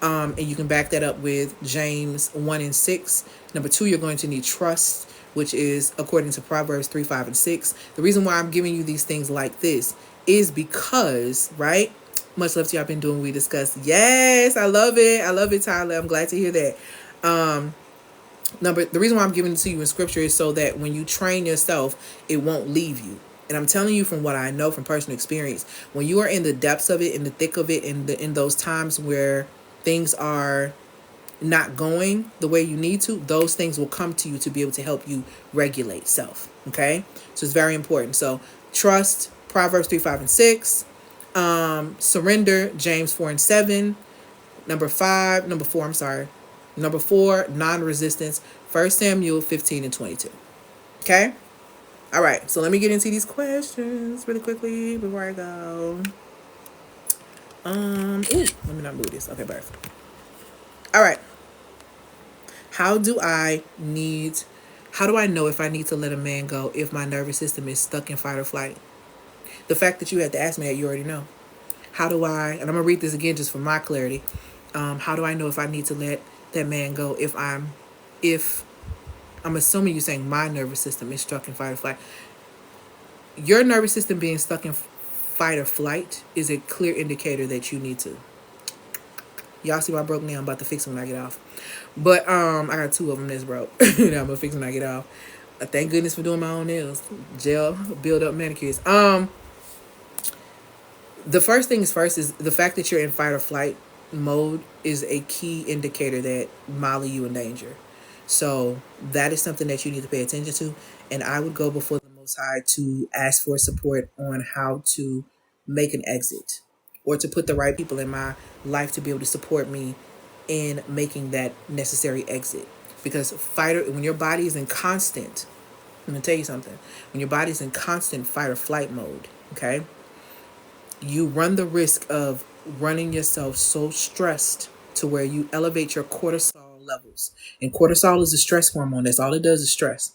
And you can back that up with James 1 and 6. Number two, you're going to need trust, which is according to Proverbs 3, 5, and 6. The reason why I'm giving you these things like this is because, right? Much love to you. I've been doing what we discussed. Yes, I love it. I love it, Tyler. I'm glad to hear that. The reason why I'm giving it to you in scripture is so that when you train yourself, it won't leave you. And I'm telling you from what I know from personal experience, when you are in the depths of it, in the thick of it, in those times where things are not going the way you need to, those things will come to you to be able to help you regulate self. Okay? So it's very important. So trust, Proverbs 3, 5, and 6. Surrender, James 4 and 7. Number 4, non-resistance, 1 Samuel 15 and 22. Okay? All right, so let me get into these questions really quickly before I go. Let me not move this. Okay, perfect. All right. How do I know if I need to let a man go if my nervous system is stuck in fight or flight? The fact that you had to ask me that, you already know. How do I, and I'm going to read this again just for my clarity. How do I know if I need to let that man go if I'm assuming you're saying my nervous system is stuck in fight or flight. Your nervous system being stuck in fight or flight is a clear indicator that you need to. Y'all see my broke nail? I'm about to fix them when I get off. But I got two of them that's broke. That I'm going to fix when I get off. Thank goodness for doing my own nails. Gel, build up manicures. The first things first is the fact that you're in fight or flight mode is a key indicator that Molly, you in danger. So that is something that you need to pay attention to. And I would go before the Most High to ask for support on how to make an exit, or to put the right people in my life to be able to support me in making that necessary exit. Because when your body is in constant, I'm going to tell you something. When your body's in constant fight or flight mode, okay, you run the risk of running yourself so stressed to where you elevate your cortisol levels. And cortisol is a stress hormone. That's all it does is stress.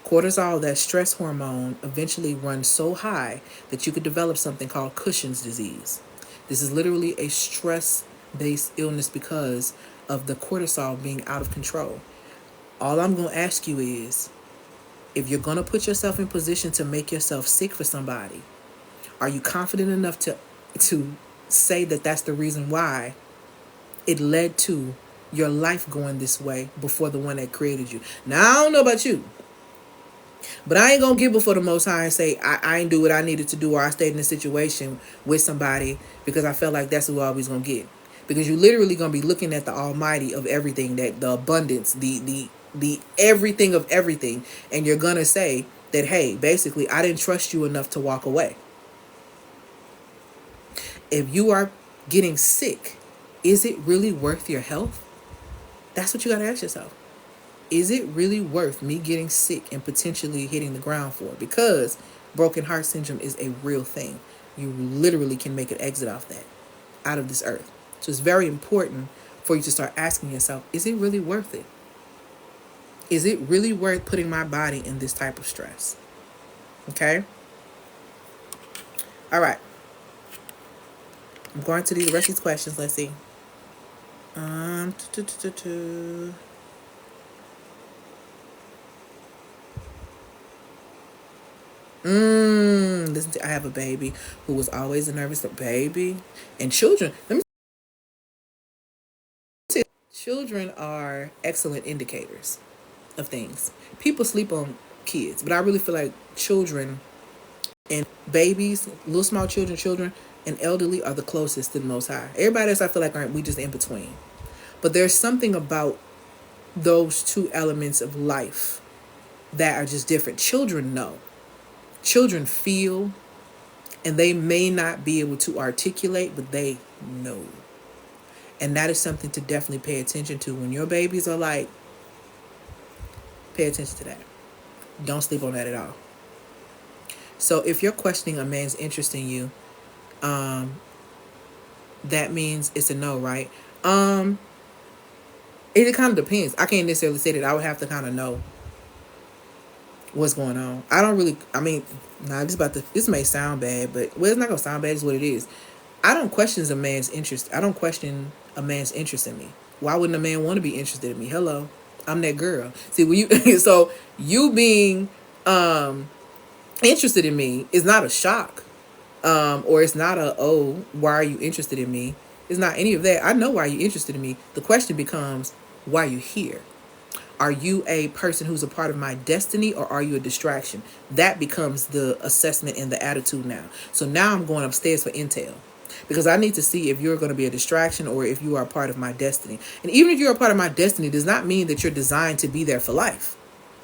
Cortisol, that stress hormone, eventually runs so high that you could develop something called Cushing's disease. This is literally a stress-based illness because of the cortisol being out of control. All I'm going to ask you is, if you're going to put yourself in position to make yourself sick for somebody, are you confident enough to say that that's the reason why it led to your life going this way before the one that created you? Now, I don't know about you, but I ain't going to get before the Most High and say I ain't do what I needed to do, or I stayed in a situation with somebody because I felt like that's what I was going to get. Because you're literally going to be looking at the almighty of everything, that the abundance, the everything of everything. And you're going to say that, hey, basically, I didn't trust you enough to walk away. If you are getting sick, is it really worth your health? That's what you got to ask yourself. Is it really worth me getting sick and potentially hitting the ground for it? Because broken heart syndrome is a real thing. You literally can make an exit off that, out of this earth. So it's very important for you to start asking yourself, is it really worth it? Is it really worth putting my body in this type of stress? Okay. All right. I'm going to the rest of these questions. Let's see. Um, tu- tu- tu- tu- tu. Listen to, I have a baby who was always a nervous baby. And children, let me say, children are excellent indicators of things. People sleep on kids, but I really feel like children and babies, little small children, and elderly are the closest to the Most High. Everybody else, I feel like, aren't we just in between? But there's something about those two elements of life that are just different. Children know. Children feel, and they may not be able to articulate, but they know. And that is something to definitely pay attention to. When your babies are like, pay attention to that. Don't sleep on that at all. So if you're questioning a man's interest in you, that means it's a no, right? It kind of depends. I can't necessarily say that. I would have to kind of know what's going on. I don't really. I mean, this may sound bad, but well, it's not gonna sound bad. It's what it is. I don't question a man's interest. I don't question a man's interest in me. Why wouldn't a man want to be interested in me? Hello, I'm that girl. See, when you so you being interested in me is not a shock, or it's not a, oh, why are you interested in me? It's not any of that. I know why you're interested in me. The question becomes, why are you here? Are you a person who's a part of my destiny, or are you a distraction? That becomes the assessment and the attitude now. So now I'm going upstairs for intel, because I need to see if you're going to be a distraction or if you are a part of my destiny. And even if you're a part of my destiny, does not mean that you're designed to be there for life.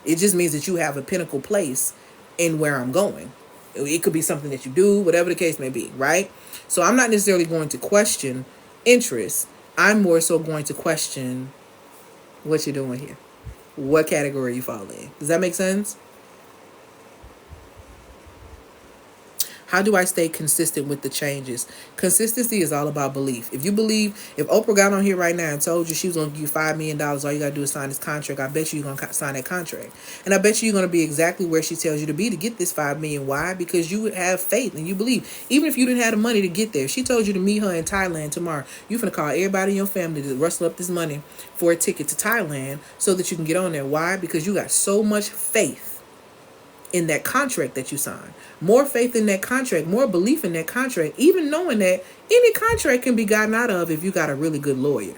It just means that you have a pinnacle place in where I'm going. It could be something that you do, whatever the case may be, right? So I'm not necessarily going to question interest. I'm more so going to question what you're doing here, what category you fall in. Does that make sense? How do I stay consistent with the changes? Consistency is all about belief. If you believe, if Oprah got on here right now and told you she was going to give you $5 million, all you got to do is sign this contract, I bet you're going to sign that contract. And I bet you're going to be exactly where she tells you to be to get this $5 million. Why? Because you have faith and you believe. Even if you didn't have the money to get there, she told you to meet her in Thailand tomorrow. You're going to call everybody in your family to rustle up this money for a ticket to Thailand so that you can get on there. Why? Because you got so much faith in that contract that you sign. More faith in that contract, more belief in that contract, even knowing that any contract can be gotten out of if you got a really good lawyer.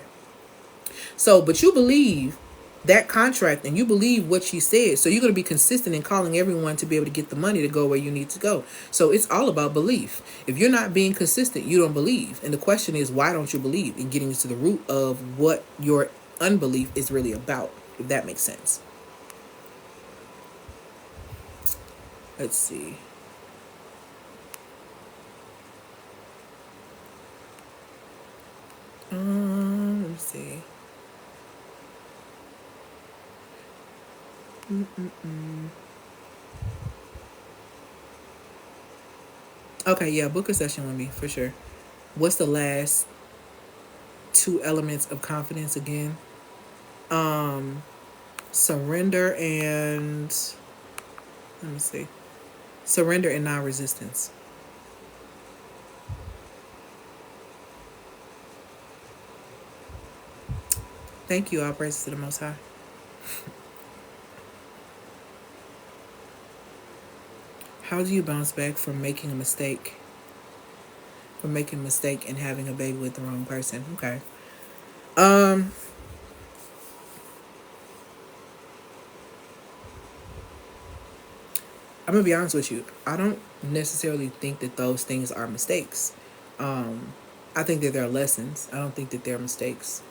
So, but you believe that contract and you believe what she said. So you're going to be consistent in calling everyone to be able to get the money to go where you need to go. So it's all about belief. If you're not being consistent, you don't believe. And the question is, why don't you believe? And getting to the root of what your unbelief is really about, if that makes sense. Let's see. Let me see. Okay, yeah, book a session with me for sure. What's the last two elements of confidence again? Surrender and, let me see. Surrender and non-resistance. Thank you. All praises to the Most High. How do you bounce back from making a mistake? From making a mistake and having a baby with the wrong person? Okay. I'm gonna be honest with you. I don't necessarily think that those things are mistakes. I think that they're lessons. I don't think that they're mistakes.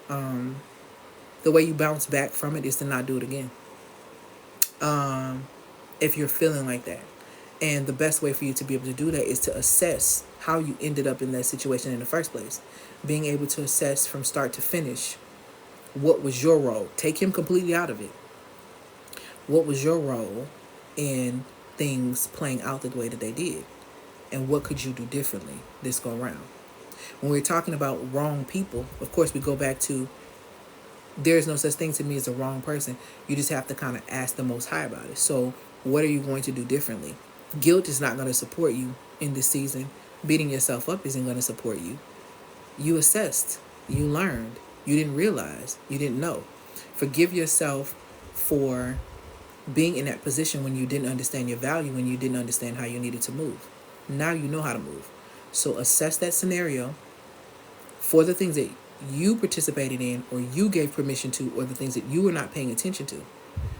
The way you bounce back from it is to not do it again. If you're feeling like that. And the best way for you to be able to do that is to assess how you ended up in that situation in the first place. Being able to assess from start to finish, what was your role? Take him completely out of it. What was your role in things playing out the way that they did? And what could you do differently this go around? When we're talking about wrong people, of course, we go back to There's no such thing to me as a wrong person. You just have to kind of ask the Most High about it. So what are you going to do differently? Guilt is not going to support you in this season. Beating yourself up isn't going to support you. You assessed. You learned. You didn't realize. You didn't know. Forgive yourself for being in that position when you didn't understand your value, when you didn't understand how you needed to move. Now you know how to move. So assess that scenario for the things that you participated in or you gave permission to, or the things that you were not paying attention to.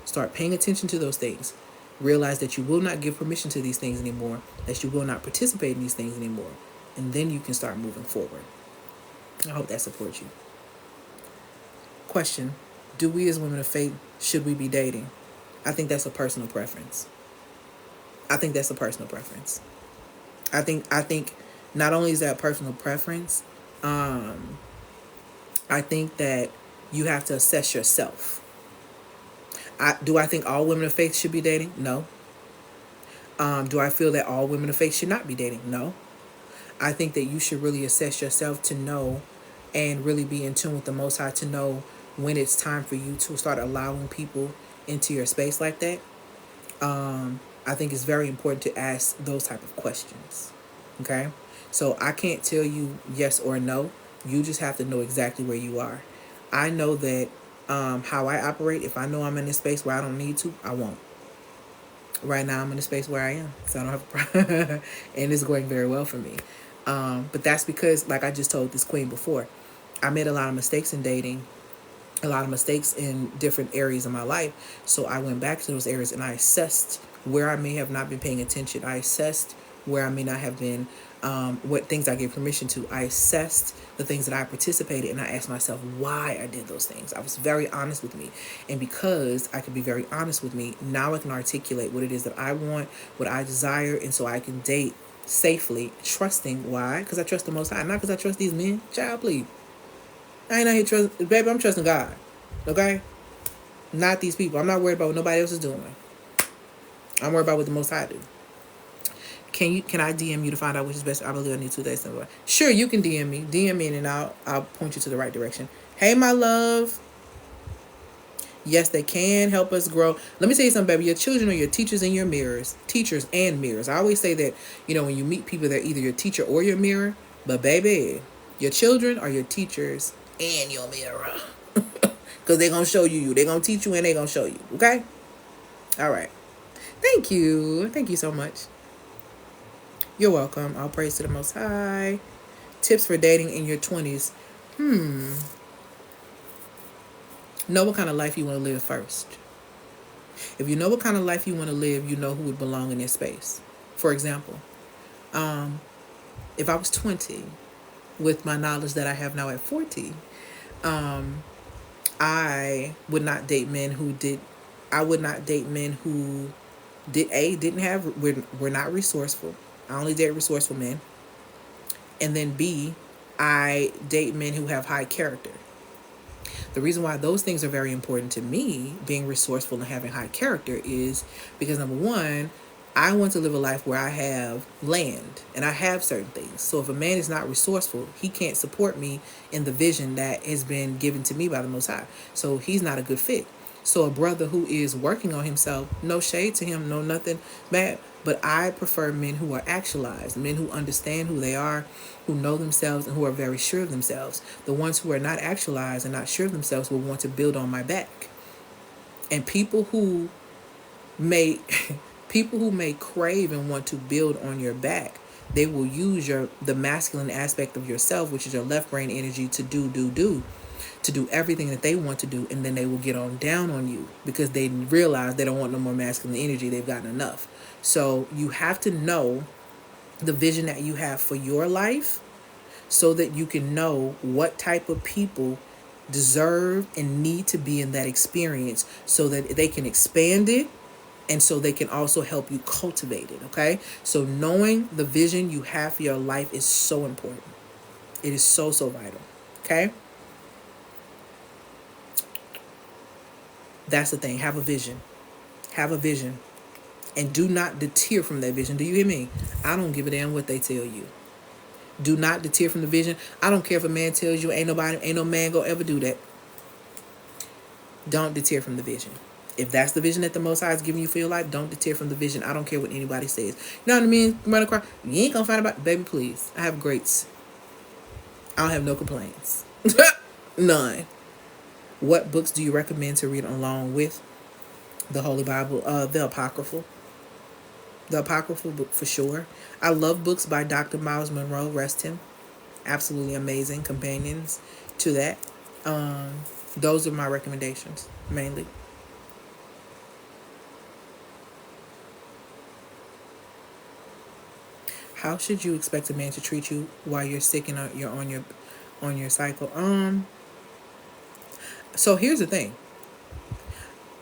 Start paying attention to those things. Realize that you will not give permission to these things anymore, that you will not participate in these things anymore. And then you can start moving forward. I hope that supports you. Question: do we as women of faith, should we be dating? I think that's a personal preference. I think that's a personal preference. I think not only is that personal preference, I think that you have to assess yourself. Do I think all women of faith should be dating? No. Do I feel that all women of faith should not be dating? No. I think that you should really assess yourself to know and really be in tune with the Most High to know when it's time for you to start allowing people into your space like that. I think it's very important to ask those type of questions. Okay? So I can't tell you yes or no. You just have to know exactly where you are. I know that how I operate, if I know I'm in a space where I don't need to, I won't. Right now I'm in a space where I am. So I don't have a problem. And it's going very well for me. But that's because, like I just told this queen before, I made a lot of mistakes in dating, a lot of mistakes in different areas of my life. So I went back to those areas and I assessed where I may have not been paying attention. I assessed where I may not have been, what things I gave permission to. I assessed the things that I participated, and I asked myself why I did those things. I was very honest with me. And because I could be very honest with me, now I can articulate what it is that I want, what I desire, and so I can date safely, trusting. Why? Because I trust the Most High, not because I trust these men. Child, please. I ain't out here trust, baby. I'm trusting God. Okay, not these people. I'm not worried about what nobody else is doing. I'm worried about what the Most High do. Can I DM you to find out which is best? I believe I need 2 days. Sure, you can DM me. DM me and I'll point you to the right direction. Hey, my love. Yes, they can help us grow. Let me tell you something, baby. Your children are your teachers and your mirrors. Teachers and mirrors. I always say that, when you meet people, they're either your teacher or your mirror. But, baby, your children are your teachers and your mirror. Because they're going to show you. They're going to teach you and they're going to show you. Okay? All right. Thank you. Thank you so much. You're welcome. All praise to the Most High. Tips for dating in your 20s. Know what kind of life you want to live first. If you know what kind of life you want to live, you know who would belong in this space. For example, if I was 20, with my knowledge that I have now at 40, I would not date men who did. I would not date men who didn't have. We're not resourceful. I only date resourceful men. And then B, I date men who have high character. The reason why those things are very important to me, being resourceful and having high character, is because, number one, I want to live a life where I have land and I have certain things. So if a man is not resourceful, he can't support me in the vision that has been given to me by the Most High. So he's not a good fit. So a brother who is working on himself, no shade to him, no nothing bad, but I prefer men who are actualized, men who understand who they are, who know themselves, and who are very sure of themselves. The ones who are not actualized and not sure of themselves will want to build on my back. And people who may crave and want to build on your back, they will use the masculine aspect of yourself, which is your left brain energy, to do everything that they want to do, and then they will get on down on you because they realize they don't want no more masculine energy. They've gotten enough. So you have to know the vision that you have for your life so that you can know what type of people deserve and need to be in that experience so that they can expand it and so they can also help you cultivate it, okay? So knowing the vision you have for your life is so important. It is so, so vital, okay? That's the thing. Have a vision. Have a vision. And do not deter from that vision. Do you hear me? I don't give a damn what they tell you. Do not deter from the vision. I don't care if a man tells you ain't no man gonna ever do that. Don't deter from the vision. If that's the vision that the Most High is giving you for your life, don't deter from the vision. I don't care what anybody says. You know what I mean? Run across, you ain't gonna find about, baby, please. I have greats. I don't have no complaints. None. What books do you recommend to read along with the Holy Bible? The Apocryphal. The Apocryphal book for sure. I love books by Dr. Miles Monroe. Rest him. Absolutely amazing companions to that. Those are my recommendations mainly. How should you expect a man to treat you while you're sick and you're on your cycle? So here's the thing.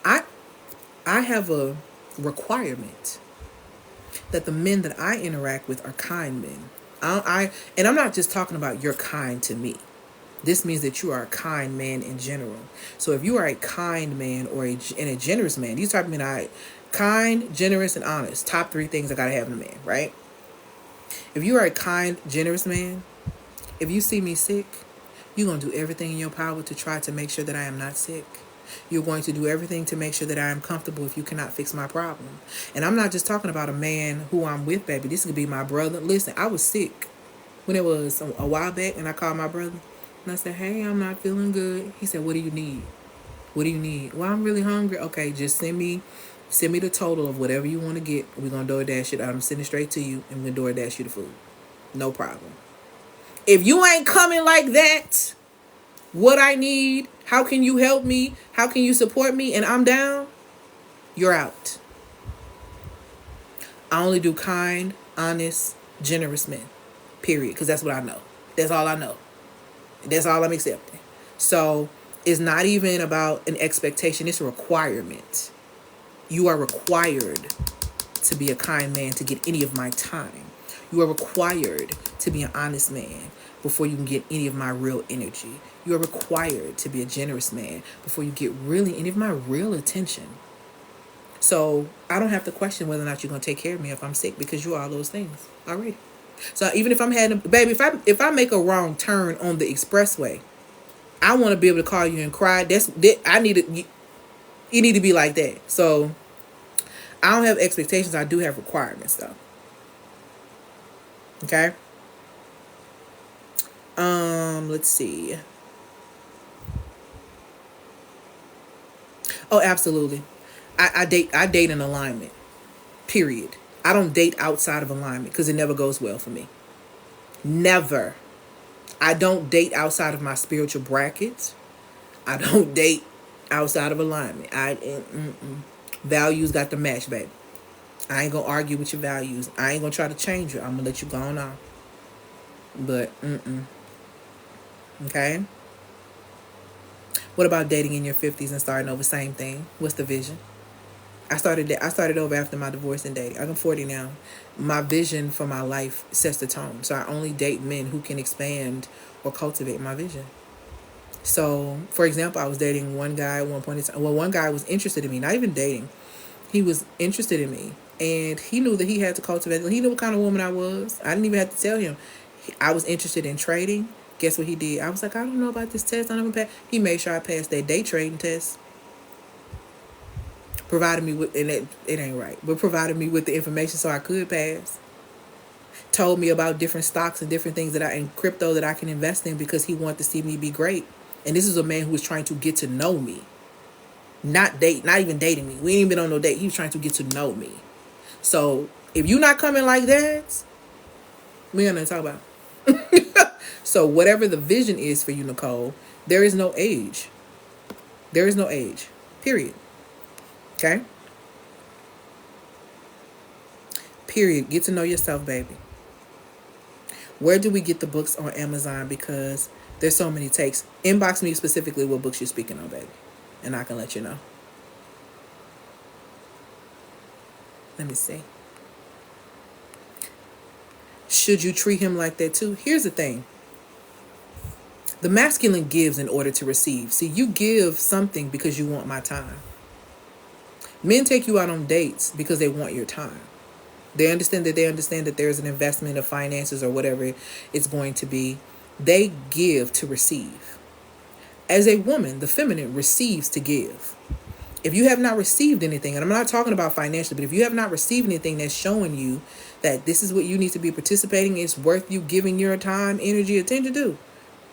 I have a requirement that the men that I interact with are kind men. And I'm not just talking about you're kind to me. This means that you are a kind man in general. So if you are a kind man and a generous man, these type of men are kind, generous, and honest. Top 3 things I gotta have in a man, right? If you are a kind, generous man, if you see me sick, you're going to do everything in your power to try to make sure that I am not sick. You're going to do everything to make sure that I am comfortable if you cannot fix my problem. And I'm not just talking about a man who I'm with, baby. This could be my brother. Listen, I was sick when it was a while back, and I called my brother. And I said, hey, I'm not feeling good. He said, what do you need? What do you need? Well, I'm really hungry. Okay, just send me the total of whatever you want to get. We're going to DoorDash it. I'm sending it straight to you, and we're going to DoorDash you the food. No problem. If you ain't coming like that, what I need, how can you help me? How can you support me? And I'm down, you're out. I only do kind, honest, generous men. Period. Because that's what I know. That's all I know. That's all I'm accepting. So it's not even about an expectation. It's a requirement. You are required to be a kind man to get any of my time. You are required to be an honest man before you can get any of my real energy. You are required to be a generous man before you get really any of my real attention. So I don't have to question whether or not you're going to take care of me if I'm sick, because you are all those things already. So even if I'm having, baby, if I make a wrong turn on the expressway, I want to be able to call you and cry. I need it. You need to be like that. So I don't have expectations. I do have requirements though. Okay. Let's see. Oh, absolutely. I date in alignment. Period. I don't date outside of alignment because it never goes well for me. Never. I don't date outside of my spiritual brackets. I don't date outside of alignment. Values got to match, baby. I ain't gonna argue with your values. I ain't gonna try to change you. I'm gonna let you go on. But okay. What about dating in your 50s and starting over? Same thing. What's the vision? I started over after my divorce and dating. I'm 40 now. My vision for my life sets the tone. So I only date men who can expand or cultivate my vision. So, for example, I was dating one guy at one point in time. Well, one guy was interested in me, not even dating. He was interested in me. And he knew that he had to cultivate. He knew what kind of woman I was. I didn't even have to tell him. I was interested in trading. Guess what he did? I was like, I don't know about this test. I don't know. He made sure I passed that day trading test. Provided me with, and it ain't right, but provided me with the information so I could pass. Told me about different stocks and different things in crypto that I can invest in because he wanted to see me be great. And this is a man who was trying to get to know me. Not even dating me. We ain't even been on no date. He was trying to get to know me. So if you're not coming like that, we ain't gonna talk about. So whatever the vision is for you, Nicole, there is no age. There is no age. Period. Okay? Period. Get to know yourself, baby. Where do we get the books on Amazon? Because there's so many takes. Inbox me specifically what books you're speaking on, baby. And I can let you know. Let me see. Should you treat him like that too? Here's the thing. The masculine gives in order to receive. See, you give something because you want my time. Men take you out on dates because they want your time. They understand that there's an investment of finances or whatever it's going to be. They give to receive. As a woman, the feminine receives to give. If you have not received anything, and I'm not talking about financially, but if you have not received anything that's showing you that this is what you need to be participating, it's worth you giving your time, energy, attention to,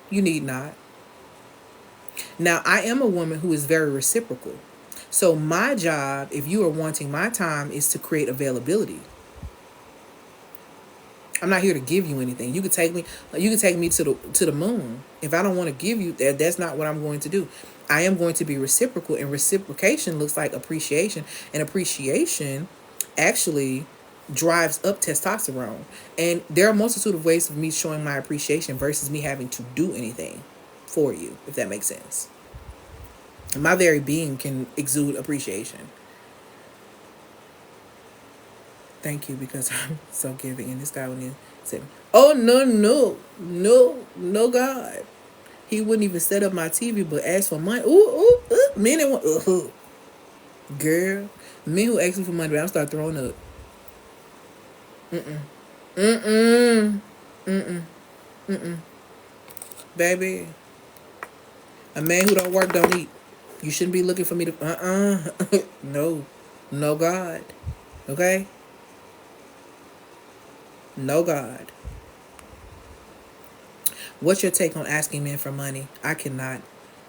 you need not. Now, I am a woman who is very reciprocal. So my job, if you are wanting my time, is to create availability. I'm not here to give you anything. You can take me to the moon. If I don't want to give you that, that's not what I'm going to do. I am going to be reciprocal, and reciprocation looks like appreciation, and appreciation actually drives up testosterone. And there are a multitude of ways of me showing my appreciation versus me having to do anything for you, if that makes sense. My very being can exude appreciation. Thank you, because I'm so giving. And this guy wouldn't even say, oh, no, God. He wouldn't even set up my TV, but ask for money. Men that want, girl. Men who ask me for money, I'll start throwing up. Baby. A man who don't work don't eat. You shouldn't be looking for me to, no, God. Okay? No, God. What's your take on asking men for money? I cannot.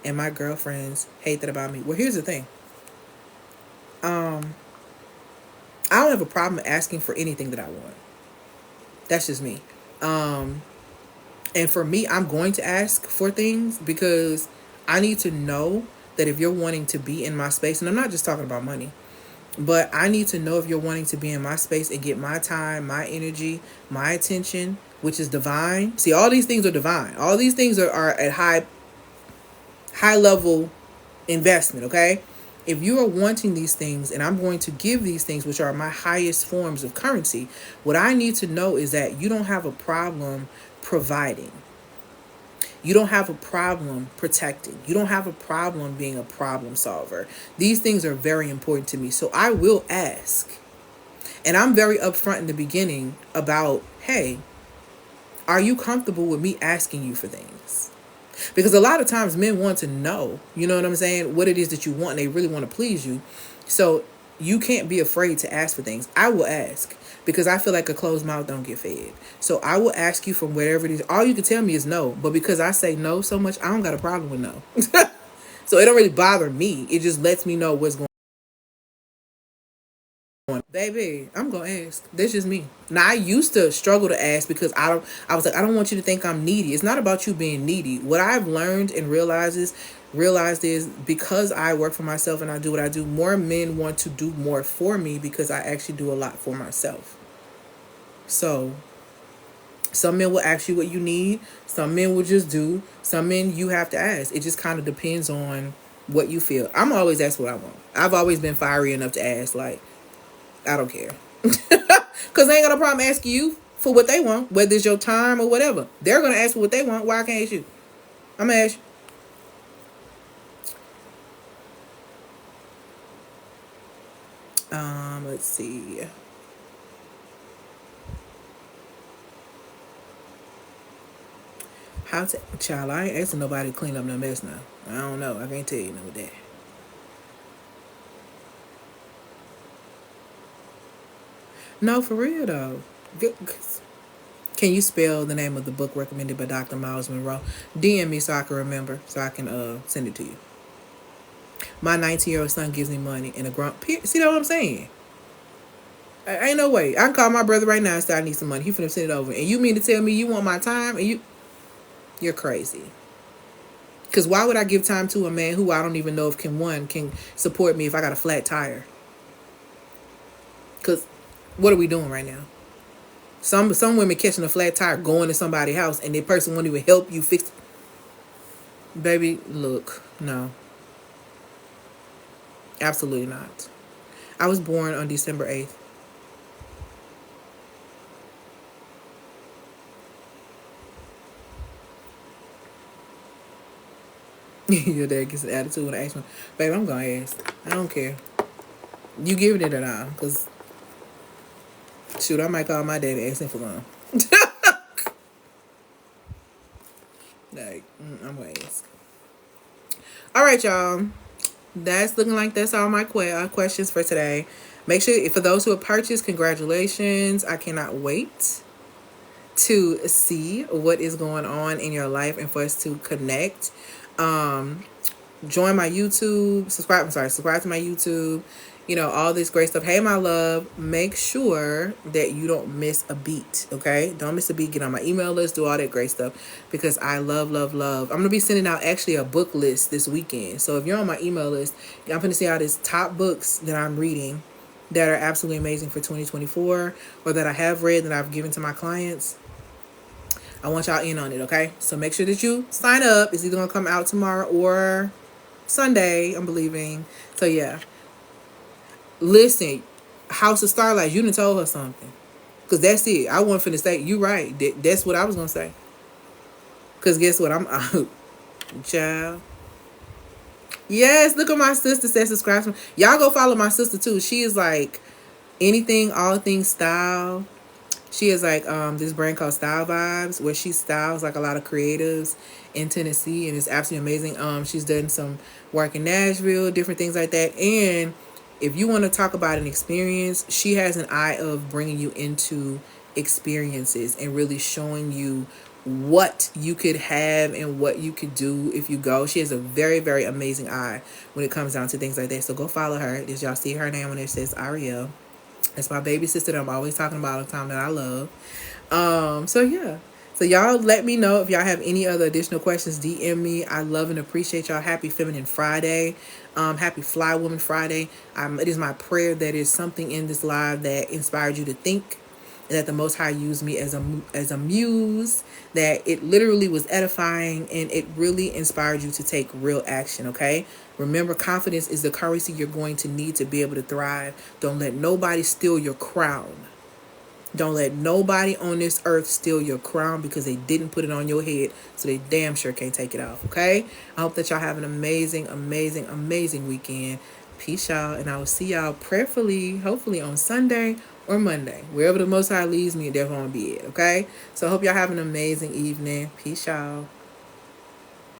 And my girlfriends hate that about me. Well, here's the thing. I don't have a problem asking for anything that I want. That's just me. And for me, I'm going to ask for things because I need to know that if you're wanting to be in my space, and I'm not just talking about money, but I need to know if you're wanting to be in my space and get my time, my energy, my attention, which is divine. See, all these things are divine. All these things are at high level investment, okay? If you are wanting these things and I'm going to give these things, which are my highest forms of currency, what I need to know is that you don't have a problem providing. You don't have a problem protecting. You don't have a problem being a problem solver. These things are very important to me. So I will ask. And I'm very upfront in the beginning about, hey, are you comfortable with me asking you for things? Because a lot of times men want to know, you know what I'm saying, what it is that you want, and they really want to please you. So you can't be afraid to ask for things. I will ask because I feel like a closed mouth don't get fed. So I will ask you from wherever it is. All you can tell me is no. But because I say no so much, I don't got a problem with no. So it don't really bother me. It just lets me know what's going on. Baby, I'm going to ask. That's just me. Now, I used to struggle to ask because I was like, I don't want you to think I'm needy. It's not about you being needy. What I've learned and realized is because I work for myself and I do what I do, more men want to do more for me because I actually do a lot for myself. So some men will ask you what you need. Some men will just do. Some men you have to ask. It just kind of depends on what you feel. I'm always asked what I want. I've always been fiery enough to ask, like, I don't care. Because they ain't got no problem asking you for what they want, whether it's your time or whatever. They're going to ask for what they want. Why I can't ask you? I'm going to ask you. Let's see. Child, I ain't asking nobody to clean up no mess now. I don't know. I can't tell you no that. No, for real though. Can you spell the name of the book recommended by Dr. Miles Monroe? DM me so I can remember, so I can send it to you. My 19-year-old son gives me money and a grunt. See what I'm saying? Ain't no way. I can call my brother right now and say I need some money. He finna send it over. And you mean to tell me you want my time? And you're crazy. Because why would I give time to a man who I don't even know if can support me if I got a flat tire? Because what are we doing right now? Some women catching a flat tire going to somebody's house and the person won't even help you fix it. Baby, look, no. Absolutely not. I was born on December 8th. Your dad gets an attitude and ask me, baby, I'm going to ask. I don't care. You giving it or not? Because, shoot, I might call my dad and ask him for one. Like, I'm going to ask. All right, y'all. That's looking like that's all my questions for today. Make sure, for those who have purchased, congratulations. I cannot wait to see what is going on in your life and for us to connect. Join my YouTube, subscribe to my YouTube, all this great stuff. Hey, my love, make sure that you don't miss a beat, okay? Don't miss a beat. Get on my email list, do all that great stuff, because I love, love, love. I'm going to be sending out actually a book list this weekend. So if you're on my email list, I'm going to see all these top books that I'm reading that are absolutely amazing for 2024, or that I have read that I've given to my clients. I want y'all in on it, okay? So make sure that you sign up. It's either going to come out tomorrow or Sunday, I'm believing. So yeah. Listen, House of Starlight, you done told her something. Because that's it. I wasn't finna say, you right. That's what I was going to say. Because guess what? I'm out. Child. Yes, look at my sister said subscribe to me. Y'all go follow my sister too. She is like anything, all things style. She has like this brand called Style Vibes, where she styles like a lot of creatives in Tennessee, and it's absolutely amazing. She's done some work in Nashville, different things like that. And if you want to talk about an experience, she has an eye of bringing you into experiences and really showing you what you could have and what you could do if you go. She has a very, very amazing eye when it comes down to things like that. So go follow her. Did y'all see her name when it says Ariel? It's my baby sister that I'm always talking about all the time that I love. So yeah. So y'all let me know if y'all have any other additional questions. DM me. I love and appreciate y'all. Happy Feminine Friday. Happy Fly Woman Friday. It is my prayer that is something in this live that inspired you to think, and that the Most High used me as a muse, that it literally was edifying and it really inspired you to take real action, okay? Remember, confidence is the currency you're going to need to be able to thrive. Don't let nobody steal your crown. Don't let nobody on this earth steal your crown, because they didn't put it on your head, so they damn sure can't take it off, okay? I hope that y'all have an amazing, amazing, amazing weekend. Peace, y'all, and I will see y'all prayerfully, hopefully on Sunday or Monday. Wherever the Most High leads me, that's going to be it, okay? So I hope y'all have an amazing evening. Peace, y'all.